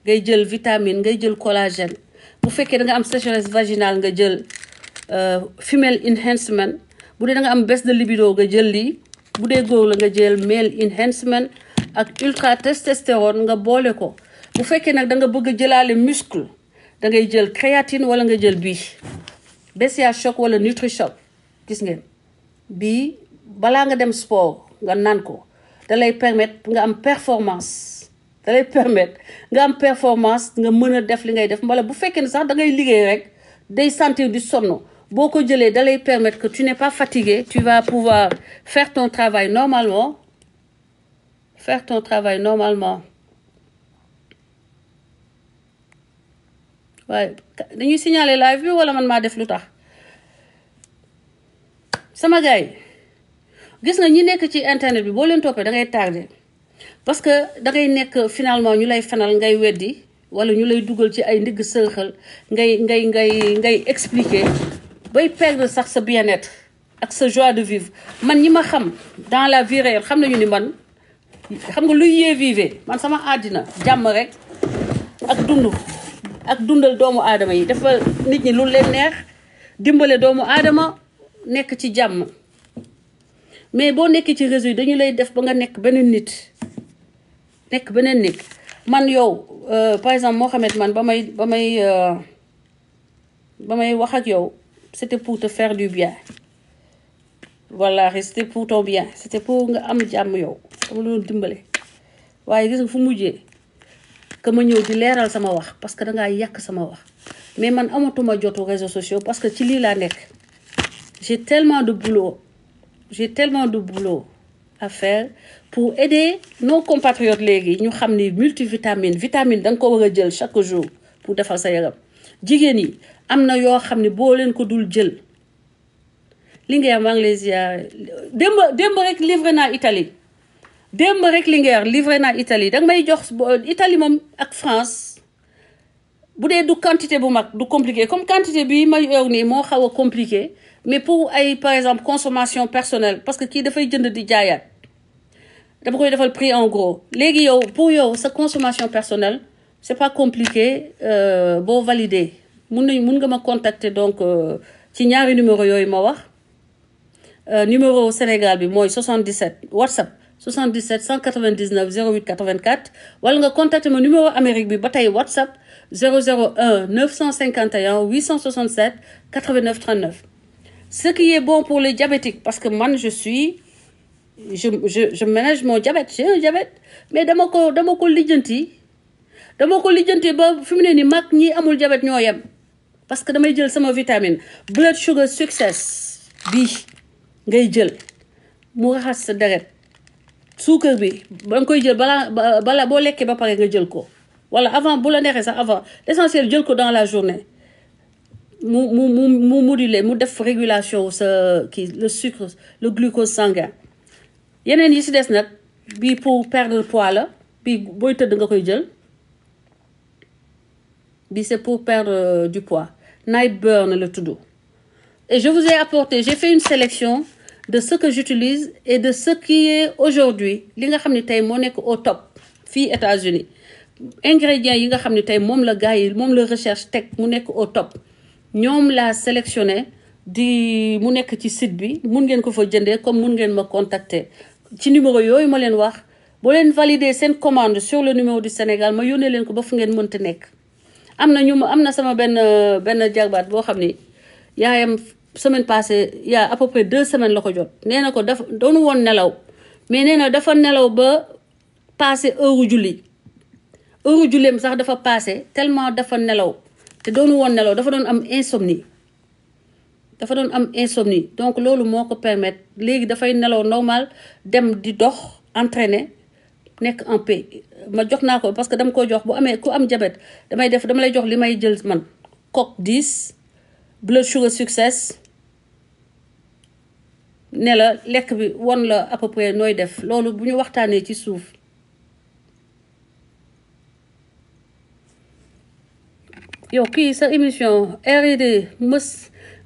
ngay jël vitamine ngay jël collagène bu fekkee da nga am sécheresse vaginale nga jël female enhancement bu dee da nga am baisse de libido nga jël lii bu dee góor la nga jël male enhancement ak ultra testostérone nga boole ko bu fekkee nag da nga bëgg a jëlaale muscle da ngay jël créatine wala nga jël bii BCA choc wala Nutri-Choc gis ngeen bii balaa nga dem sport nga naan ko da lay permettre nga am performance da lay permettre nga am performance nga mën a def li ngay def mbala bu fekkee ne sax da ngay liggéey rek day sentir du sonn boo ko jëlee da lay permettre que tu n'es pas fatigué tu vas pouvoir faire ton travail normalement waaye dañuy signaler live bi wala man maa def lu tax sama gars yi gis nga ñi nekk ci internet bi boo leen toppee da ngay tardé parce que da ngay nekk finalement ñu lay fenal ngay weddi wala ñu lay dugal ci ay ndigg sërxal ngay expliquer bay perdre sax sa bien-être ak sa joie de vivre man ñi ma xam dans la vie réelle xam nañu ni man xam nga luy yee vivre man sama àddina jàmm rek ak dundal doomu aadama yi dafa nit ñi lu leen neex dimbale doomu aadama nekk ci jàmm mais boo nekkee ci réseau yi dañu lay def ba nga nekk beneen nit man yow par exemple Mohamed man ba may wax ak yow c'était pour te faire du bien voilà c'était pour ton bien c'était pour nga am jàmm yow dama doon dimbale waaye gis nga fu mujjee que ma ñëw di leeral sama wax parce que dangaa yàq sama wax mais man amatuma jotu réseaux sociaux parce que ci lii laa nekk j'ai tellement de boulot à faire pour aider nos compatriotes léegi ñu xam ni multivitamine vitamine da nga ko war a jël chaque jour pour defal sa yaram jigéen yi am na yoo xam ne boo leen ko dul jël li nga maa ngi lay ziar démb rek livré naa Italie danga may jox Italie moom ak France bu dee du quantité bu mag du compliqué comme quantité bi ma yow nii moo xaw a compliqué mais pour ay par exemple consommation personnelle parce que kii dafay jënd di jaayaat dama koy defal prix en gros léegi yow pour yow sa consommation personnelle c'est pas compliqué boo validé mun nga ma contacter donc ci ñaari numéro yooyu ma wax numéro Sénégal bi mooy 77 WhatsApp 77 199 08 84 wala nga contacter ma numéro Amérique bi ba tey WhatsApp 001 951 867 89 39 ce qui est bon pour les diabétiques parce que man je manage mon diabète j'ai un diabète mais dama ko lijjanti ba fi mu ne ni mag ñi amul diabète ñoo yem parce que damay jël sama vitamine blood sugar success bii ngay jël mu raxas sa deret suukar bi ba nga koy jël balaa boo lekkee ba pare nga jël ko wala avant bu la neexee sax avant l'essentiel jël ko dans la journée mu moduler mu def régulation sa le sucre le glucose sanguin yeneen yi ci des nag bii pour perdre poids la bii booy tëdd nga koy jël bii c'est pour perdre du poids Night Burn le tudd et je vous ai apporté j'ai fait une sélection de ce que j'utilise et de ce qui est aujourd'hui li nga xam ne tey moo nekk au top fii États-Unis ingrédients yi nga xam ne tey moom la gars yi moom la recherche teg mu nekk au top ñoom laa sélectionné mu nekk ci site bi mun ngeen ko fa jëndee comme mun ngeen ma contacter ci numéro yooyu ma leen wax boo leen valider seen commande sur le numéro du Sénégal ma yónnee leen ko ba fu ngeen mënta nekk am na sama benn jarbaat boo xam ni yaayam semaine passée il y a à peu près 2 semaines la ko jot nee na ko dafa doonu woon nelaw mais nee na dafa nelaw ba passé heure julleem sax dafa passé tellement dafa nelaw te doonu woon nelaw dafa doon am insomnie donc loolu moo ko permettre léegi dafay nelaw normal dem di dox entraîner nekk en paix ma jox naa ko parce que dama ko jox bu amee ku am diabète dama lay jox li may jël man coq 10 blood sugar success ne la lekk bi won la à peu près nooy def loolu bu ñu waxtaanee ci suuf yow kii sa émission R&D mës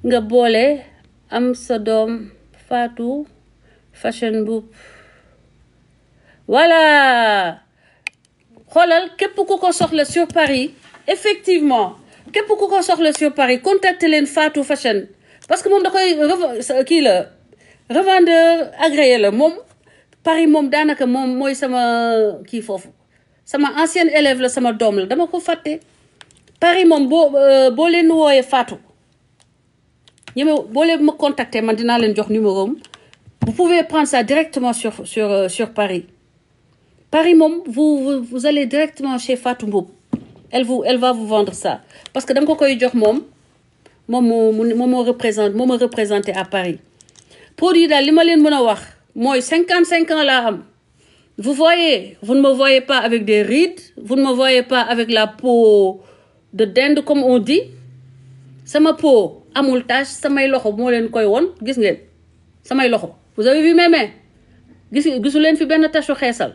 nga boole am sa doom Fatou Fashion Boub voilà xoolal képp ku ko soxla sur Paris effectivement képp ku ko soxla sur Paris contacter leen Fatou Fashion parce que moom da koy kii la revendeur agréé la moom Paris moom daanaka moom mooy sama kii foofu sama ancienne élève la sama doom la dama ko fàtte Paris moom boo leen wooyee Fatou boo leen ma contacter man dinaa leen jox numéro am vous pouvez prendre ça directement sur Paris moom vous allez directement chez Fatou Mboup elle va vous vendre ça parce que dama ko koy jox moom moo représenté à Paris produit daal li ma leen mën a wax mooy 55 ans laa am vous voyez vous ne me voyez pas avec des rides vous ne me voyez pas avec la peau de dinde comme on dit sama peau amul tache samay loxo moo leen koy won gis ngeen samay loxo vous avez vu mes mains gisu leen fi benn tache xeesal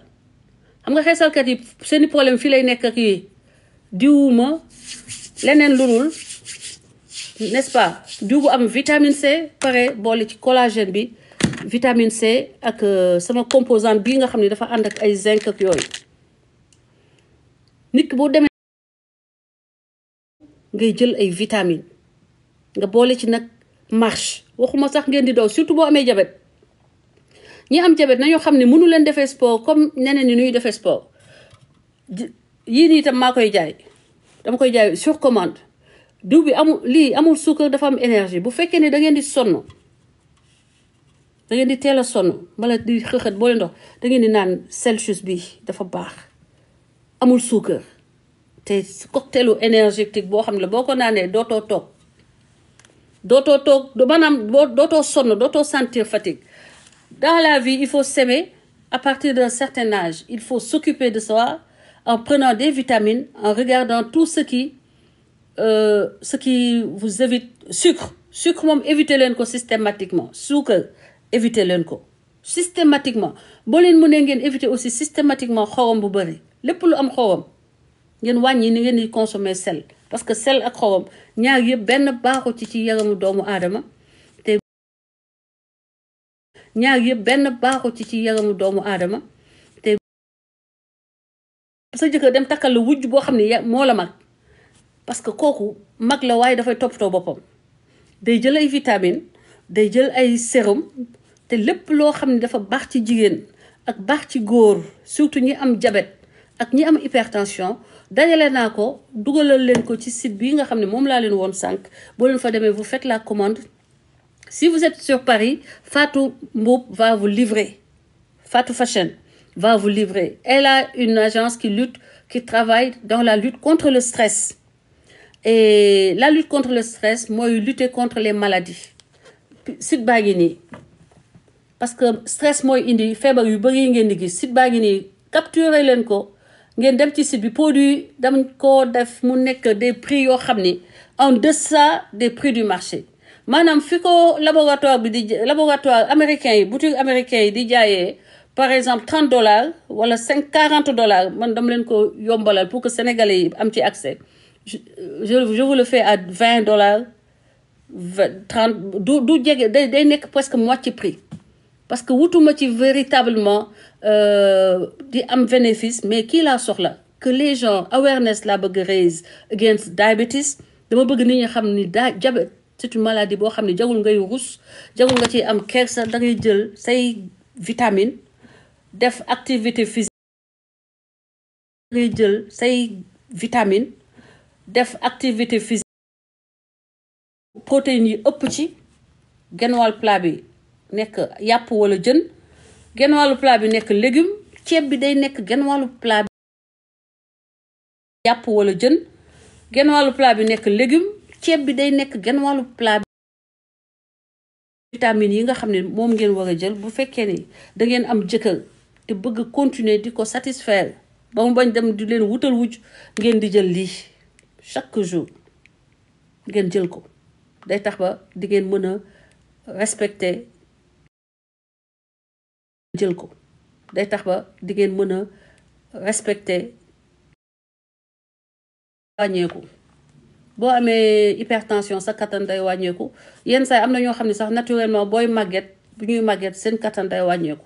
xam nga xeesalkat yi seeni problème fii lay nekk ak yi diwuma leneen ludul n'est-ce pas diw bu am vitamine C pare boole ci collagène bi vitamine C ak sama composante bii nga xam ne dafa ànd ak ay zinc ak yooyu nit ki boo demee ngay jël ay vitamine nga boole ci nag marche waxuma sax ngeen di daw surtout boo amee diabète ñi am diabète nañoo xam ne mënu leen defee sport comme ñeneen ñi ñuy defee sport yii nii itam maa koy jaay dama koy jaay sur commande diw bi amul suukar dafa am énergie bu fekkee ne da ngeen di sonn da ngeen di teel a sonn wala di xëxët boo leen dox da ngeen di naan Celsius bi dafa baax amul suukar te cocktail énergétique boo xam ne boo ko naanee dootoo toog maanaam dootoo sonn dootoo sentir fatigue. Dans la vie il faut s'aimer à partir d'un certain âge il faut s'occuper de soi en prenant des vitamines en regardant tout ce qui vous évite sucre moom éviter leen ko systématiquement suukar éviter leen ko systématiquement boo leen mënee ngeen éviter aussi systématiquement xorom bu bëri lépp lu am xorom ngeen wàññi ni ngeen di consommer sel parce que sel ak xorom ñaar yëpp benn baaxu ci yaramu doomu aadama te sa jëkkër dem takkal la wujj boo xam ne moo la mag parce que kooku mag la waaye dafay toppatoo boppam day jël ay vitamine day jël ay sérum te lépp loo xam ne dafa baax ci jigéen ak baax ci góor surtout ñi am diabète ak ñi am hypertension dajale naa ko dugalal leen ko ci site bi nga xam ne moom laa leen woon sànq boo leen fa demee vous faites la commande si vous êtes sur Paris Fatou Mboup va vous livrer Fatou Fashion va vous livrer elle a une agence qui travaille dans la lutte contre le stress et la lutte contre le stress mooy lutter contre les maladies site baa ngi nii parce que stress mooy indi feebar yu bëri ngeen di gis site baa ngi nii capturer leen ko ngeen dem ci site bi produit dam ko def mu nekk des prix yoo xam ni en deçà des prix du marché maanaam fi ko laboratoire américain yi boutique américain yi di jaayee par exemple $30 wala $40 man dama leen ko yombalal pour que sénégalais yi am ci accès je vous le fais à $20 30 du jege day nekk presque moitié prix parce que wutuma ci véritablement di am bénéfice mais kii laa soxla que les gens awareness laa bëgg raise against diabetes dama bëgg nit ñi xam ni diabète c'est une maladie boo xam ne jagul ngay rus jagul nga ci am kersa da ngay jël say vitamine def activité physique ngay jël say vitamine def activité physique protéines yi ëpp ci genn wàll plat bi nekk yàpp wala jën genn wàllu plat bi nekk légume ceeb bi day nekk genn wàllu plat bi yàpp wala jën genn wàllu plat bi nekk légume ceeb bi day nekk genn wàllu plat bi vitamines yi nga xam ne moom ngeen war a jël bu fekkee ni da ngeen am jëkkër te bëgg continuer di ko satisfaire ba mu bañ dem di leen wutal wujj ngeen di jël lii chaque jour ngeen jël ko day tax ba di ngeen mën a respecter jël ko day tax ba di ngeen mën a respecter wàññeeku boo amee hypertension sa kattan day wàññeeku yenn saa am na ñoo xam ne sax naturellement booy màgget bu ñuy màgget seen kattan day wàññeeku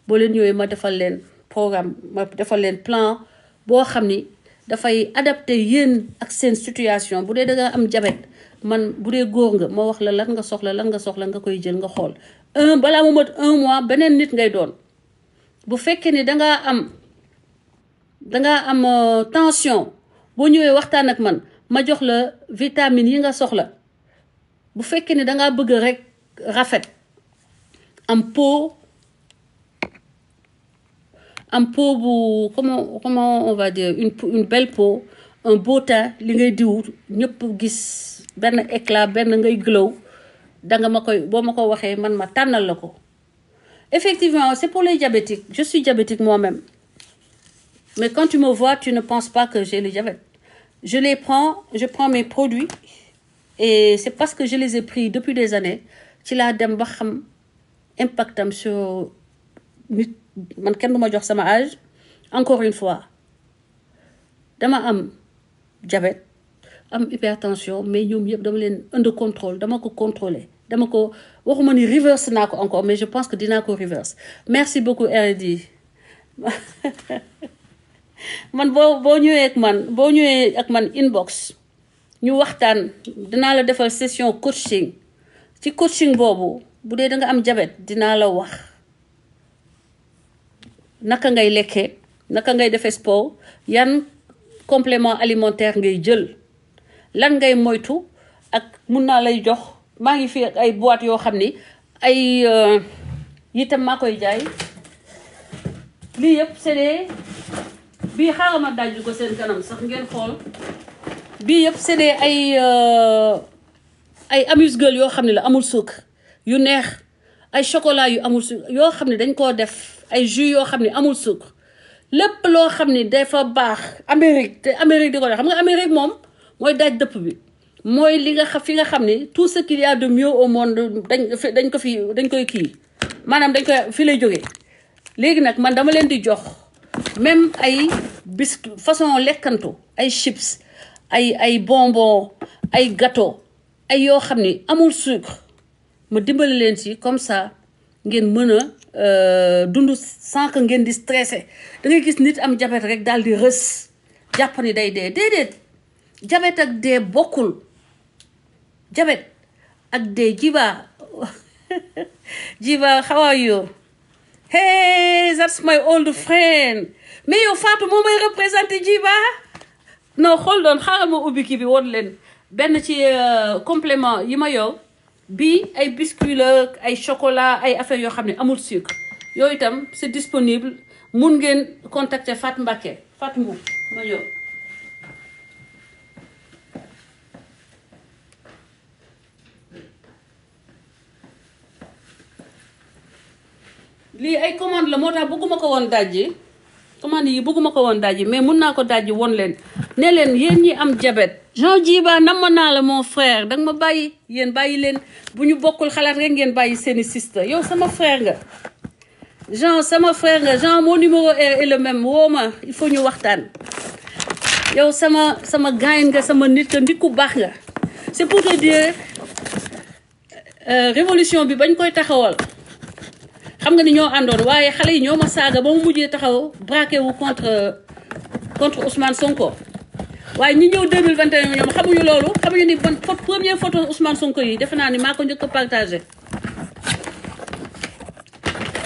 boo leen ñëwee ma defal leen programme ma defal leen plan boo xam ni dafay adapté yéen ak seen situation bu dee da nga am diabète man bu dee góor nga ma wax la lan nga soxla nga koy jël nga xool balaa mu mat 1 mois beneen nit ngay doon bu fekkee ni dangaa am tension boo ñëwee waxtaan ak man ma jox la vitamine yi nga soxla bu fekkee ni dangaa bëgg rek rafet am peau bu comment on va dire une belle peau un beau teint li ngay diw ñëpp gis benn éclat benn ngay glow danga ma koy boo ma ko waxee man ma tànnal la ko. Effectivement, c'est pour les diabétiques. Je suis diabétique moi-même. Mais quand tu me vois, tu ne penses pas que j'ai le diabète. Je prends mes produits et c'est parce que je les ai pris depuis des années ci laa dem ba xam impactam sur nit man kenn du ma jox sama âge. Encore une fois dama am diabète am hypertension mais ñoom yëpp dama leen under contrôle dama ko contrôler dama ko waxuma ni reverse naa ko encore mais je pense que dinaa ko reverse. Merci beaucoup RD. man boo ñëwee ak man inbox ñu waxtaan dinaa la defal session coaching ci coaching boobu bu dee da nga am diabète dinaa la wax naka ngay lekkee naka ngay defee sport yan complément alimentaire ngay jël lan ngay moytu ak mun naa lay jox maa ngi fi ak ay boîte yoo xam ni ay itam maa koy jaay lii yëpp c'est des bii xaaral ma daj ko seen kanam sax ngeen xool bii yëpp c'est des ay amuse-gueule yoo xam ne la amul sucre yu neex ay chocolat yu amul sucre yoo xam ne dañ koo def ay jus yoo xam ne amul sucre lépp loo xam ne dafa baax Amérique te Amérique di ko def xam nga Amérique moom mooy daaj dëpp bi mooy li nga fi nga xam ne tout ce qu'il y a de mieux au monde dañ koy kii maanaam dañ koy fi lay jógee léegi nag man dama leen di jox même ay biscuit façon lekkantu ay chips ay bonbon ay gâteau ay yoo xam ne amul sucre ma dimbali leen ci comme ça ngeen mën a dund sans que ngeen di stressé da ngay gis nit am diabète rek daal di rës jàpp ni day dee déedéet diabète ak dee bokkul diabète ak dee Jiba how are you? Hey, that's my old friend. Mais yow Fatou moo may représenté Jiba. Non, hold on, xaaral ma ubbi kii bi woon leen benn ci complément yi ma yow bi ay biscuit la ay chocolat ay affaires yoo xam ne amul sucre yooyu itam c'est disponible mun ngeen contacter Fatou Mbacké Fatou Mbow ma yow. lii ay commande la moo tax bëgguma ko woon dajji commande yi bëgguma ko woon dajji mais mun naa ko dajji woon leen ne leen yéen ñi am diabète Jean Djiba namm naa la mon frère danga ma bàyyi yéen bàyyi leen bu ñu bokkul xalaat rek ngeen bàyyi seeni sister yow sama frère nga Jean sama frère nga Jean mon numéro est le même woo ma il faut ñu waxtaan yow sama gaañ nga sama nit ku baax nga c'est pour te dire révolution bi bañ koy taxawal xam nga ni ñoo àndoon waaye xale yi ñoo ma saaga ba mu mujjee taxaw braqué wu contre Ousmane Sonko waaye ñi ñëw 2021 ñoom xamuñu loolu xamuñu ni ban première photo Ousmane Sonko yi defe naa ni maa ko njëkk a partagé.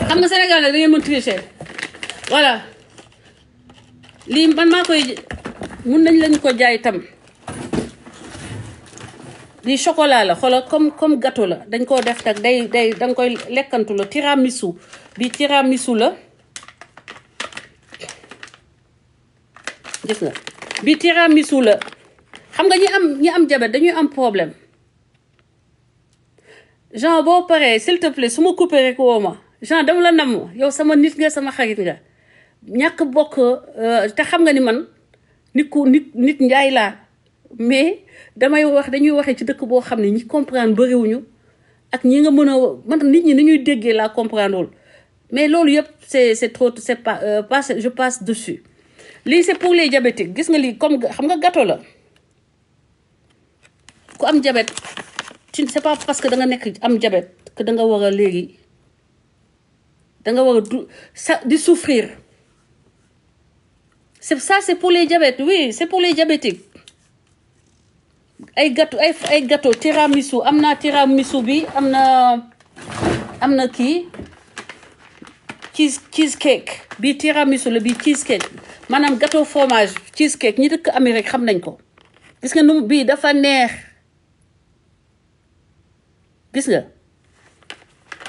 xam nga Sénégal nag da ngeen mën tricher voilà lii man maa koy mun nañ lañ ko jaay tam lii chocolat la xoolal comme gâteau la dañ koo def nag day danga koy lekkantu la tiramisu bi tiramisu la gis nga bi tiramisu la xam nga ñi am diabète dañuy am problème Jean boo paree s'il te plaît su ma coupé rek woo ma Jean dama la namm yow sama nit nga sama xarit nga ñàkk bokk te xam nga ni man nit njaay laa mais dañuy waxee ci dëkk boo xam ne ñi comprendre bëriwuñu ak ñi nga mën a man nit ñi ni ñuy déggee laa comprendre wul mais loolu yëpp c'est trop c'est pas je passe dessus lii c'est pour les diabétiques gis nga lii comme xam nga gâteau la ku am diabète c'est pas parce que da nga nekk am diabète que da nga war a léegi da nga war a di souffrir c'est pour les diabètes, oui, c'est pour les diabétiques. Ay gâteau tiramisu, amna tiramisu bi, amna ki cheesecake bi tiramisu le bi cheesecake. Manam gâteau fromage, cheesecake ñi dëkk Amérique xam nañ ko. Gis nga num bi dafa neex. Gis nga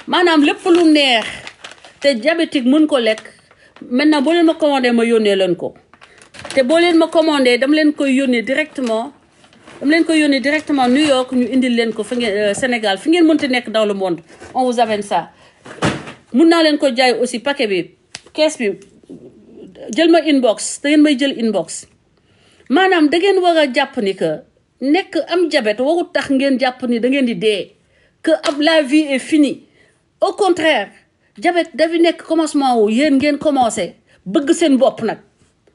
manam lepp lu neex te diabétique mën ko lekk. Maintenant bo leen ma commandé ma yónnee leen ko te boo leen ma commandé dama leen koy yónnee directement New York ñu indil leen ko fi ngeen Sénégal fi ngeen mënti nekk dans le monde on vous amène ça. Mun naa leen ko jaay aussi paquet bi caisse bi jël ma inbox da ngeen may jël inbox maanaam da ngeen war a jàpp ni que nekk am diabète warut tax ngeen jàpp ni da ngeen di dee que la vie est finie. Au contraire diabète dafi nekk commencement wu yéen ngeen commencé bëgg seen bopp nag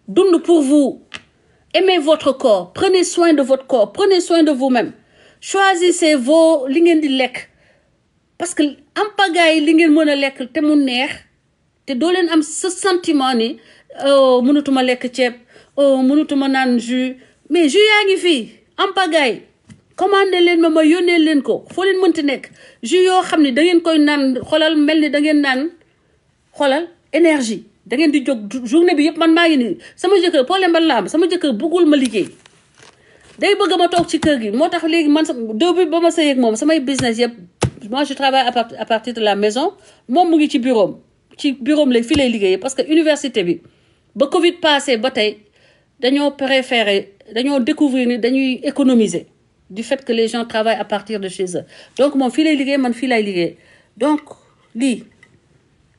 dund pour vous. Aimez votre corps, prenez soin de votre corps, prenez soin de vous-même. Choisissez vos li ngeen di lekk parce que am pagaay li ngeen mën a lekk te mu neex te doo leen am ce sentiment ni mënutuma lekk ceeb mënutuma naan jus mais jus yaa ngi fii am pagaay commandé leen ma yónnee leen ko foo leen mënti nekk jus yoo xam ne da ngeen koy naan xoolal mel ni da ngeen naan xoolal énergie. Da ngeen di jóg journée bi yëpp man maa ngi nii sama jëkkër problème ban la am sama jëkkër bëggul ma liggéey day bëgg ma toog ci kër gi moo tax léegi man depuis ba ma sëy ak moom samay business yëpp moi je travaille à partir de la maison moom mu ngi ci bureau lay fii lay liggéey parce que université bi ba Covid passé ba tey dañoo découvrir ni dañuy économiser du fait que les gens travaillent à partir de chez eux donc moom fii lay liggéey man fii lay liggéey donc lii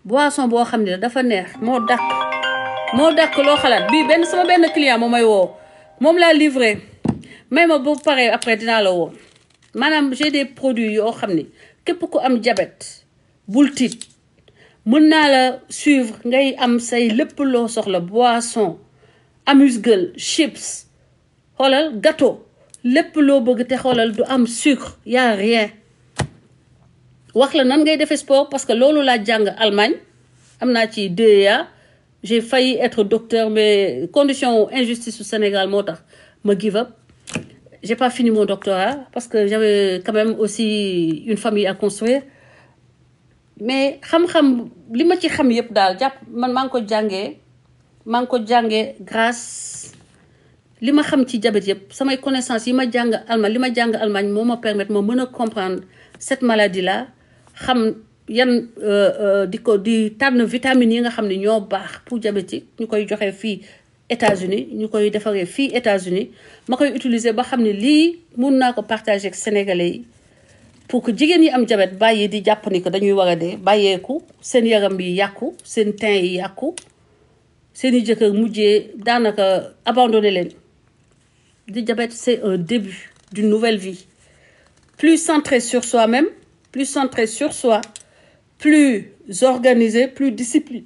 boisson boo xam ne dafa neex moo dàq loo xalaat bii sama benn client moo may woo moom laa livré may ma bu paree après dinaa la woo maanaam j'ai des produits yoo xam ne képp ku am diabète bul tiit mën naa la suivre ngay am say lépp loo soxla boisson amuse-gueule chips xoolal gâteau lépp loo bëgg te xoolal du am sucre y a rien wax la nan ngay defee sport parce que loolu laa jàng Allemagne am naa ci DEA j'ai failli être docteur mais condition injustice au Sénégal moo tax ma give up j'ai pas fini mon doctorat parce que j'avais quand même aussi une famille à construire mais xam-xam li ma ci xam yëpp daal jàpp man maa ngi ko jàngee grâce li ma xam ci diabète yëpp samay connaissances yi ma jàng Allemagne li ma jàng Allemagne moo ma permettre ma mën a comprendre cette maladie là xam yan di tànn vitamines yi nga xam ne ñoo baax pour diabétique ñu koy joxe fii États-Unis ñu koy defaree fii États-Unis ma koy utiliser ba xam ne lii mun naa ko partager ak Sénégalais yi pour que jigéen yi am diabète bàyyi di jàpp ni que dañuy war a dee bàyyeeku seen yaram bi yàqu seen teint yi yàqu seen i jëkkër mujjee daanaka abandonné leen. Le diabète c'est un début d'une nouvelle vie plus centré sur soi-même. Plus centré sur soi, plus organisé, plus discipliné.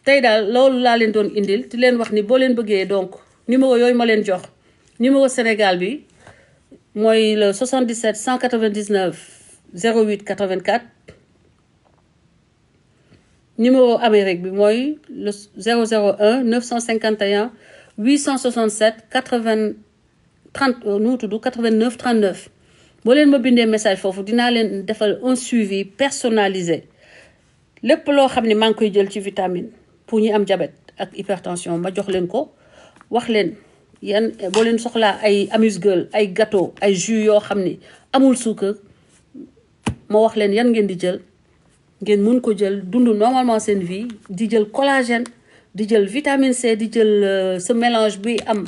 Tey daal loolu laa leen doon indil di leen wax ni boo leen bëggee donc numéro yooyu ma leen jox numéro Sénégal bi mooy le 77 199 08 84 numéro Amérique bi mooy le 001 951 867 80 89 39 boo leen ma bindee message foofu dinaa leen defal un suivi personnalisé lépp loo xam ne maa ngi koy jël ci vitamine pour ñi am diabète ak hypertension ma jox leen ko wax leen yan boo leen soxlaa ay amuse-gueule ay gâteau ay jus yoo xam ne amul suukar ma wax leen yan ngeen di jël ngeen mun ko jël dund normalement seen vie di jël collagène di jël vitamine C di jël ce mélange bi am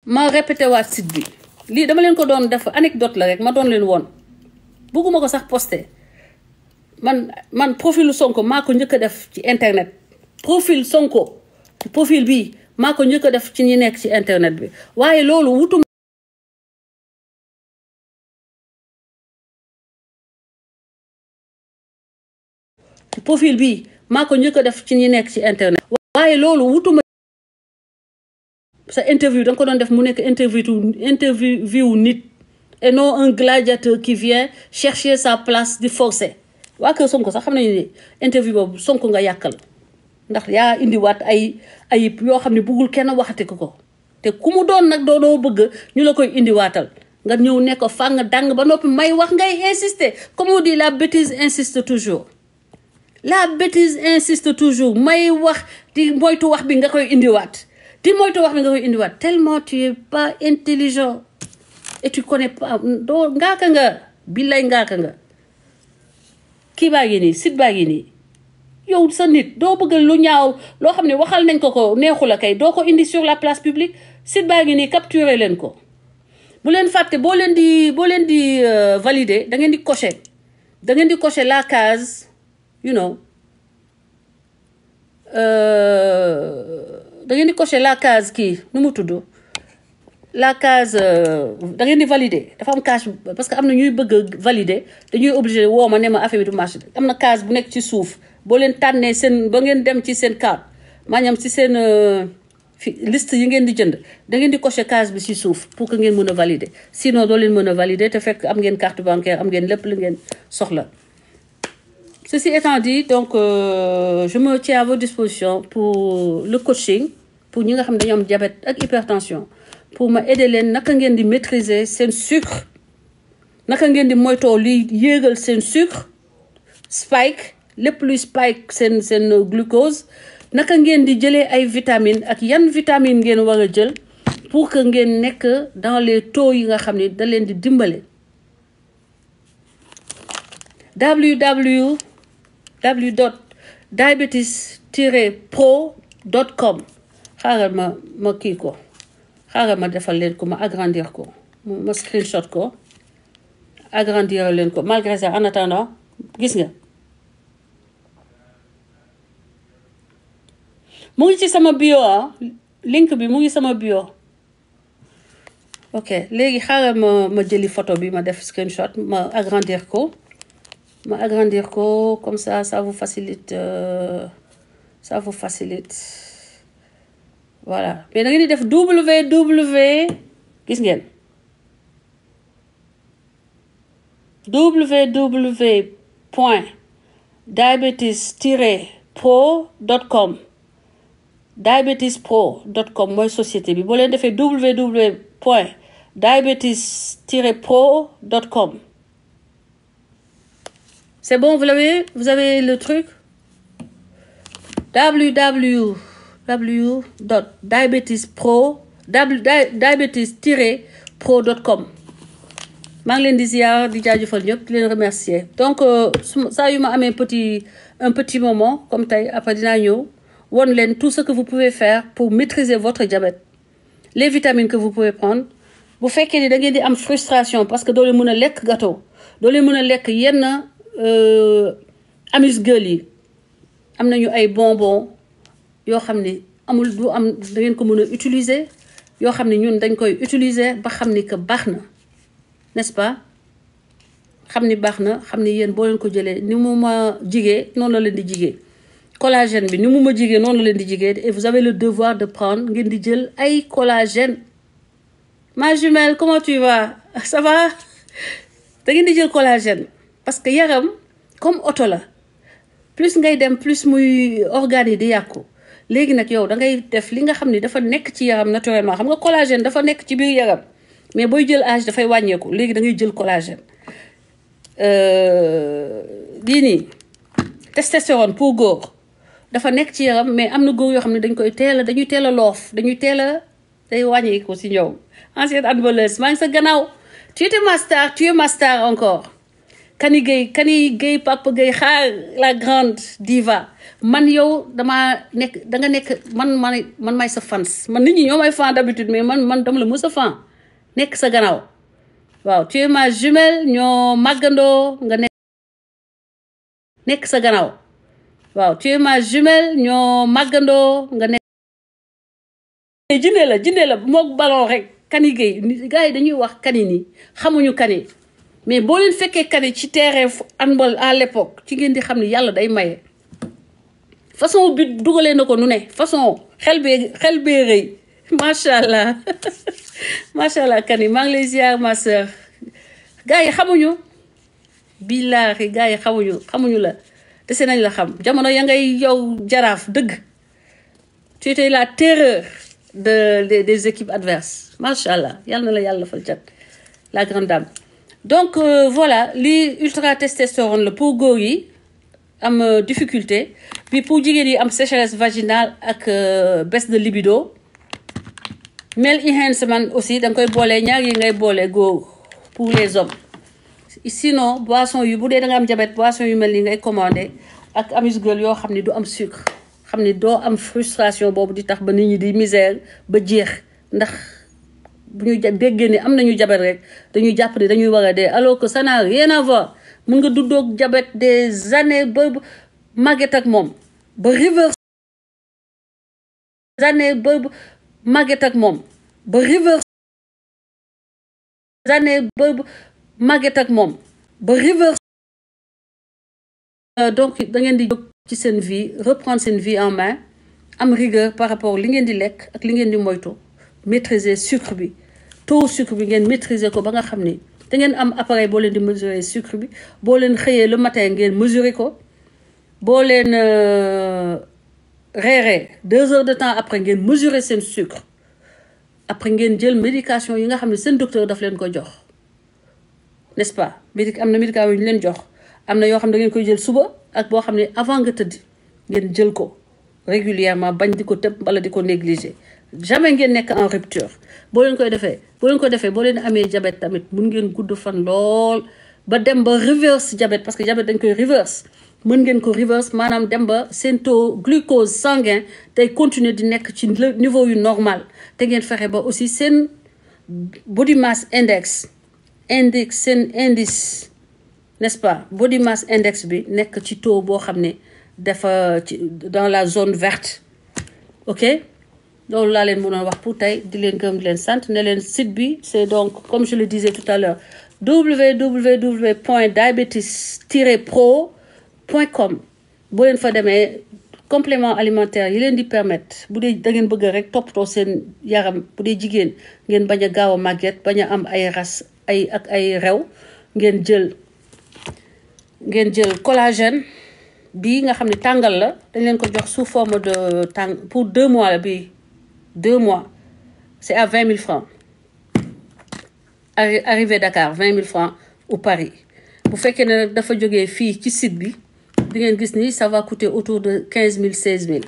ma répété waat site bi lii dama leen ko doon def anecdote la rek ma doon leen woon bëgguma ko sax posté man profilu Sonko maa ko njëkk a def ci internet profil Sonko profil bi maa ko njëkk a def ci ñi nekk ci internet bi waaye loolu wutuma profil bi maa ko njëkk a def ci ñi nekk ci internet waaye loolu wutuma sa interview danga ko doon def mu nekk interview nit et non un gladiateur qui vient chercher sa place di forcer waa kër Sonko sax xam nañu ne interview boobu Sonko nga yàkkal ndax yaa indiwaat ay ayib yoo xam ne bëggul kenn waxati ko te ku mu doon nag doo bëgg ñu la koy indiwaatal nga ñëw ne ko fàng dàng ba noppi may wax ngay insister comme on dit la bêtise insiste toujours may wax di moytu wax bi nga koy indiwaat tellement tu es pas intelligent et tu connais pas doo ngaaka nga billaay ngaaka nga kii baa ngi nii site baa ngi nii yow sa nit doo bëgg lu ñaaw loo xam ne waxal nañ ko neexu la kay doo ko indi sur la place publique site baa ngi nii capturer leen ko bu leen fàtte boo leen di valider da ngeen di cocher la case da ngeen di cocher la case kii nu mu tudd la case da ngeen di valider dafa am case parce que am na ñuy bëgg valider dañuy obligé woo ma ne ma affaire bi du marché am na case bu nekk ci suuf boo leen tànnee seen ba ngeen dem ci seen carte maanaam ci seen liste yi ngeen di jënd da ngeen di cocher case bi ci suuf pour que ngeen mën a valider sinon doo leen mën a valider te fekk am ngeen carte bancaire am ngeen lépp lu ngeen soxla. Ceci étant dit, donc, je me tiens à votre disposition pour le coaching, pour ñi nga xam dañu am diabète ak hypertension, pour ma aider leen naka ngeen di maîtriser seen sucre, naka ngeen di moytoo li yéegal seen sucre, spike, lépp luy spike seen glucose, naka ngeen di jëlee ay vitamines ak yan vitamines ngeen war a jël pour que ngeen nekk dans les taux yi nga xam ne da leen di dimbale. www.diabetes-pro.com xaaral ma kii ko xaaral ma defal leen ko ma agrandir ko ma screenshot ko agrandir leen ko malgré ça en attendant gis nga mu ngi ci sama bio link bi mu ngi sama bio ok léegi xaaral ma jëli photo bi ma def screenshot ma agrandir ko comme ça vous facilite voilà mais da ngeen di def gis ngeen www.diabetes-pro.com diabetespro.com mooy société bi boo leen defee www.diabetes-pro.com. C'est bon, vous avez le truc? www.diabetes-pro.com. maa ngi leen di ziar di jaajëfal ñëpp di leen remercier donc saa yu ma amee un petit moment comme tey après dinaa ñëw won leen tout ce que vous pouvez faire pour maîtriser votre diabète, les vitamines que vous pouvez prendre. bu fekkee ni da ngeen di am frustration parce que doo leen mën a lekk gâteau doo leen mën a lekk yenn amuse-gueule yi am nañu ay bonbons yoo xam ne amul du am da ngeen ko mën a utiliser yoo xam ne ñun dañ koy utiliser ba xam ni que baax na, n'est-ce pas? xam ni baax na xam ni yéen boo leen ko jëlee ni mu ma jigee noonu la leen di jigee collagène bi ni mu ma jigee noonu la leen di jigee et vous avez le devoir de prendre ngeen di jël ay collagène. Ma jumelle, comment tu vas? Ça va? da ngeen di jël collagène parce que yaram comme oto la plus ngay dem plus muy organes yi di yàqu léegi nag yow da ngay def li nga xam ni dafa nekk ci yaram naturellement xam nga collagène dafa nekk ci biir yaram mais booy jël âge dafay wàññeeku léegi da ngay jël collagène lii nii testostérone pour góor dafa nekk ci yaram mais am na góor yoo xam ne dañuy teel a loof day wàññeeku si ñoom. Ancienne handballeuse maa ngi sa gannaaw tu es ma star encore Kani Gueye Papa Gueye xaar la grande diva man yow dama nekk da nga nekk man may sa fans man nit ñi ñoo may fan d'habitude mais man dama la mës a fan nekk sa gannaaw waaw tu es ma jumelle ñoo màggandoo nga nekk sa gannaaw waaw tu es ma jumelle ñoo màggandoo nga nekk jinde la mook ballon rek Kani Gueye gars yi dañuy wax Kani nii xamuñu Kani mais boo leen fekkee Kani ci terrain handball à l'époque ci ngeen di xam ne yàlla day maye façon bi dugalee na ko nu ne façon xel bee rëy macha allah macha allah Kani maa ngi lay ziar ma sœur gars yi xamuñu billaahi gars yi xamuñu la dese nañ la xam jamono ya ngay yow jaraaf dëgg tu étais la terreur des équipes adverses macha allah yàlla na la yàlla fal cat la grande dame. Donc voilà li ultra testostérone la pour góor yi am difficulté puis pour jigéen yi am sécheresse vaginale ak baisse de libido male enhancement aussi da nga koy boole ñaar yi ngay boole góor pour les hommes sinon boisson yu bu dee da nga am diabète boisson yu mel ni ngay commandé ak amuse-gueule yoo xam ni du am sucre xam ni doo am frustration boobu di tax ba nit ñi di misère ba jeex ndax bu ñu déggee ni am nañu diabète rek dañuy jàpp ni dañuy war a dee alors que ça n'a rien à voir mun nga duddoog diabète des années ba màgget ak moom ba reverse années ba màgget ak moom ba reverse années ba màgget ak moom ba reverse donc da ngeen di jóg ci seen vie reprendre seen vie en main am rigueur par rapport li ngeen di lekk ak li ngeen di moytu maîtriser sucre bi taux sucre bi ngeen maîtriser ko ba nga xam ni da ngeen am appareil boo leen di mesurer sucre bi boo leen xëyee le matin ngeen mesurer ko boo leen reeree 2 heures de temps après ngeen mesurer seen sucre après ngeen jël médication yi nga xam ne seen docteur daf leen ko jox n'est-ce pas am na médicament yu ñu leen jox am na yoo xam ne da ngeen koy jël suba ak boo xam ne avant nga tëdd ngeen jël ko régulièrement bañ di ko tëb wala di ko négliger jamais ngeen nekk en rupture boo leen ko defee boo leen amee diabète tamit mun ngeen gudd fan lool ba dem ba reverse diabète parce que diabète dañ koy reverse mën ngeen ko reverse maanaam dem ba seen taux glucose sanguin tey continuer di nekk ci niveau yu normal te ngeen fexe ba aussi seen body mass index seen indice n'est-ce pas body mass index bi nekk ci taux boo xam ne dafa ci dans la zone verte ok loolu laa leen mënoon wax pour tey di leen gërëm di leen sant ne leen site bi c'est donc comme je le disais tout à l'heure www.diabetes-pro.com boo leen fa demee complément alimentaire yi leen di permettre bu dee da ngeen bëgg rek toppatoo seen yaram bu dee jigéen ngeen bañ a gaaw a màgget bañ a am ay ras ay rew ngeen jël collagène bii nga xam ne tàngal la dañ leen ko jox sous forme de pour 2 mois la bii 2 mois c'est à 20 000 francs arrivé Dakar 20 000 francs ou Paris bu fekkee ne dafa jógee fii ci site bi di ngeen gis ni ça va coûter autour de 15 000 16 000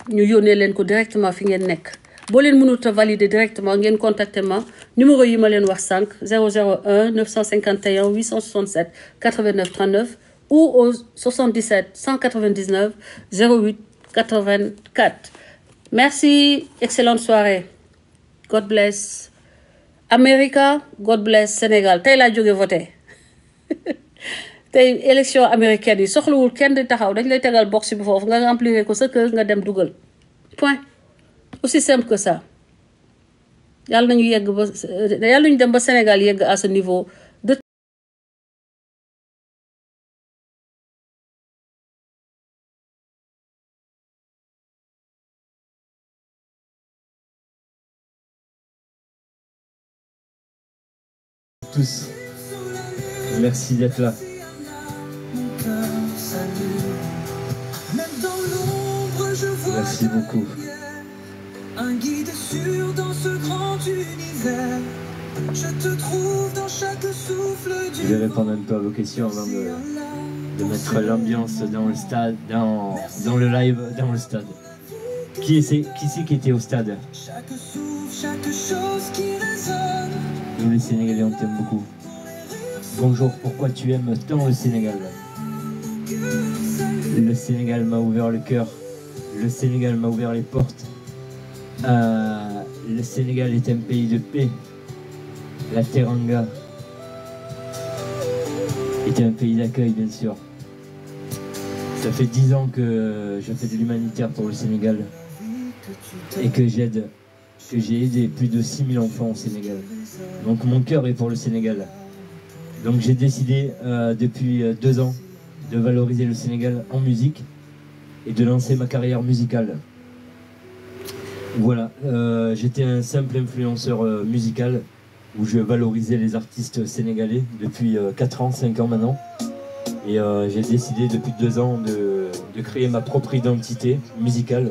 ñu yónnee leen ko directement fi ngeen nekk boo leen mënut a valider directement ngeen contacter ma numéro yi ma leen wax sànq 001 951 867 89 39 ou au 77 199 08 84. Merci, excellente soirée. God bless America, God bless Sénégal. Tey laa jóge voté tey élection américaine yi soxlawul kenn di taxaw dañ lay tegal box bi foofu nga remplir ko sa kër nga dem dugal point aussi simple que ça. yàlla nañu dem ba Sénégal yegg à ce niveau de tous. Merci d'être là. Merci beaucoup. Un guide sûr dans ce grand univers. Je te trouve dans chaque souffle du. Je vais répondre un peu à vos questions avant de mettre l'ambiance dans le stade, dans le live, dans le stade. Qui c'est qui était au stade? Chaque souffle, chaque chose qui résonne. Nous les Sénégalais on t'aime beaucoup. Bonjour, pourquoi tu aimes tant le Sénégal? Le Sénégal m'a ouvert le cœur. Le Sénégal m'a ouvert les portes. Le Sénégal est un pays de paix. La Teranga est un pays d'accueil, bien sûr. Ça fait 10 ans que je fais de l'humanitaire pour le Sénégal et que j'ai aidé plus de 6000 enfants au Sénégal. Donc mon cœur est pour le Sénégal. Donc j'ai décidé depuis 2 ans de valoriser le Sénégal en musique et de lancer ma carrière musicale. Voilà, j'étais un simple influenceur musical où je valorisais les artistes sénégalais depuis 4 ans, 5 ans maintenant. Et j'ai décidé depuis 2 ans de créer ma propre identité musicale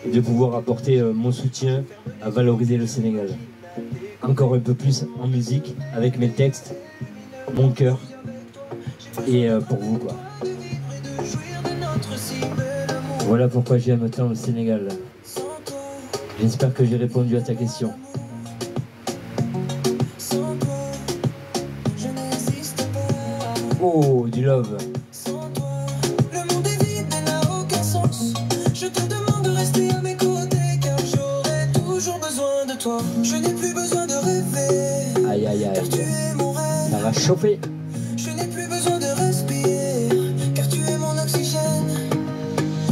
et de pouvoir apporter mon soutien à valoriser le Sénégal. Encore un peu plus en musique, avec mes textes, mon cœur, et pour vous quoi. Voilà pourquoi j'aime tant le Sénégal. J'espère que j'ai répondu à ta question. Oh, du love. Le monde est vide et n'a aucun sens. Je te demande de rester à mes côtés, car j'aurai toujours besoin de toi. Je n'ai plus besoin de rêver. Aïe aïe Car tu aïe. es mon rêve. Ça va chauffer. Je n'ai plus besoin de respirer, car tu es mon oxygène.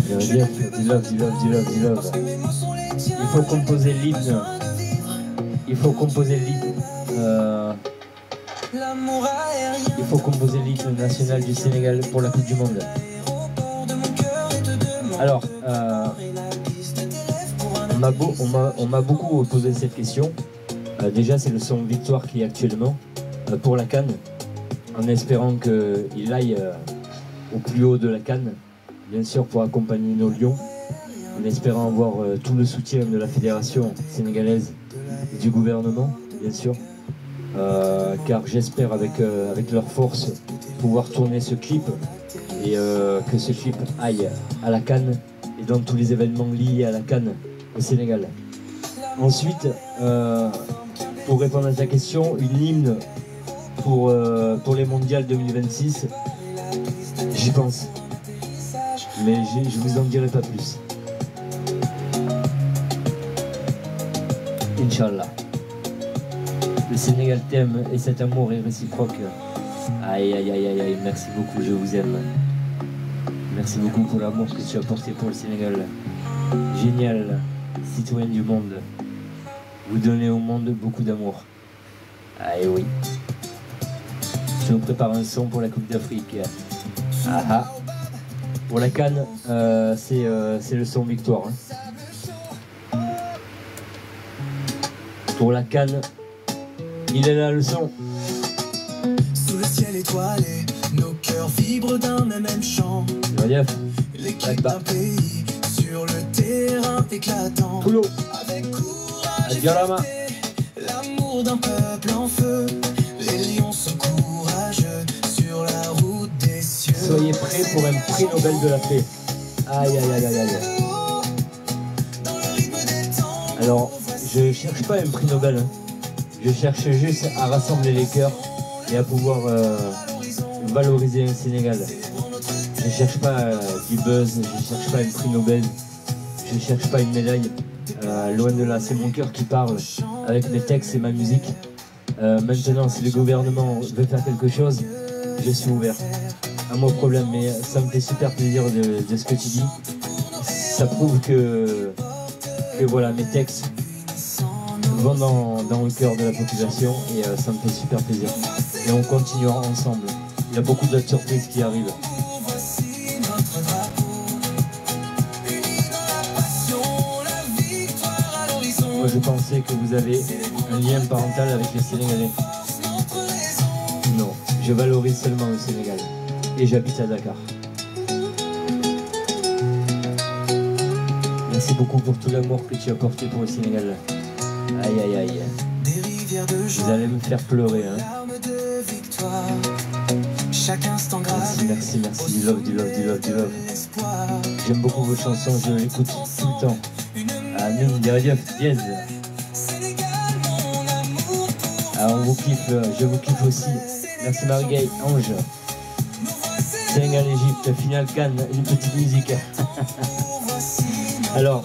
Je veux dire, du love, du love, du love, du love. Parce que mes mots sont les tiens. Il faut composer l'hymne. Besoin de vivre. Il faut composer l'hymne. L'amour aérien. Il faut composer l'hymne national du Sénégal pour la Coupe du Monde. De mon cœur et te demande. Alors, la piste de tes rêves pour un on m'a beaucoup posé cette question. Déjà, c'est le son Victoire qui est actuellement pour la CAN, en espérant qu'il aille au plus haut de la CAN, bien sûr pour accompagner nos Lions, en espérant avoir tout le soutien de la fédération sénégalaise et du gouvernement, bien sûr. Car j'espère avec leur force pouvoir tourner ce clip et que ce clip aille à la CAN et dans tous les événements liés à la CAN au Sénégal. Ensuite, pour répondre à ta question, une hymne pour les mondiales 2026, j'y pense, mais je vous en dirai pas plus. Inch'Allah. Le Sénégal t'aime et cet amour est réciproque. Aïe aïe aïe aïe aïe, merci beaucoup, je vous aime. Merci beaucoup pour l'amour que tu as porté pour le Sénégal. Génial, citoyen du monde. Vous donnez au monde beaucoup d'amour. Aïe oui. Je vous prépare un son pour la Coupe d'Afrique. Ah ah. Pour la CAN, c'est le son Victoire. Hein. Pour la CAN, il est là le son. Sous le ciel étoilé, nos cœurs vibrent d'un même chant. Relief. L'équipe d'un pays sur le terrain éclatant. Toulo. Avec courage et Diorama. fierté, l'amour d'un peuple en feu. Les lions sont courageux sur la route des cieux. Soyez prêts pour un prix Nobel de la paix. Aïe aïe aïe aïe aïe. Dans le rythme des temps. Alors, je cherche pas un prix Nobel. Hein. Je cherche juste à rassembler les cœurs et à pouvoir valoriser le Sénégal. Je cherche pas du buzz, je cherche pas un prix Nobel, je cherche pas une médaille. Loin de là, c'est mon cœur qui parle avec mes textes et ma musique. Maintenant, si le gouvernement veut faire quelque chose, je suis ouvert à mon problème. Mais ça me fait super plaisir de ce que tu dis. Ça prouve que voilà, mes textes vont dans le cœur de la population et ça me fait super plaisir. Et on continuera ensemble. Il y a beaucoup d'autres surprises qui arrivent. Moi je pensais que vous avez un lien parental avec les Sénégalais. Non, je valorise seulement le Sénégal. Et j'habite à Dakar. Merci beaucoup pour tout l'amour que tu as porté pour le Sénégal. Aïe aïe aïe. Vous allez me faire pleurer hein. Merci, merci, merci. Du love, du love, du love, du love. J'aime beaucoup vos chansons, je l'écoute tout le temps. Ah, nous, des reliefs, dièse. Ah, on vous kiffe, je vous kiffe aussi. Merci Marie-Gaëlle, Ange. Sénégal, Égypte, finale Cannes, une petite musique. Alors,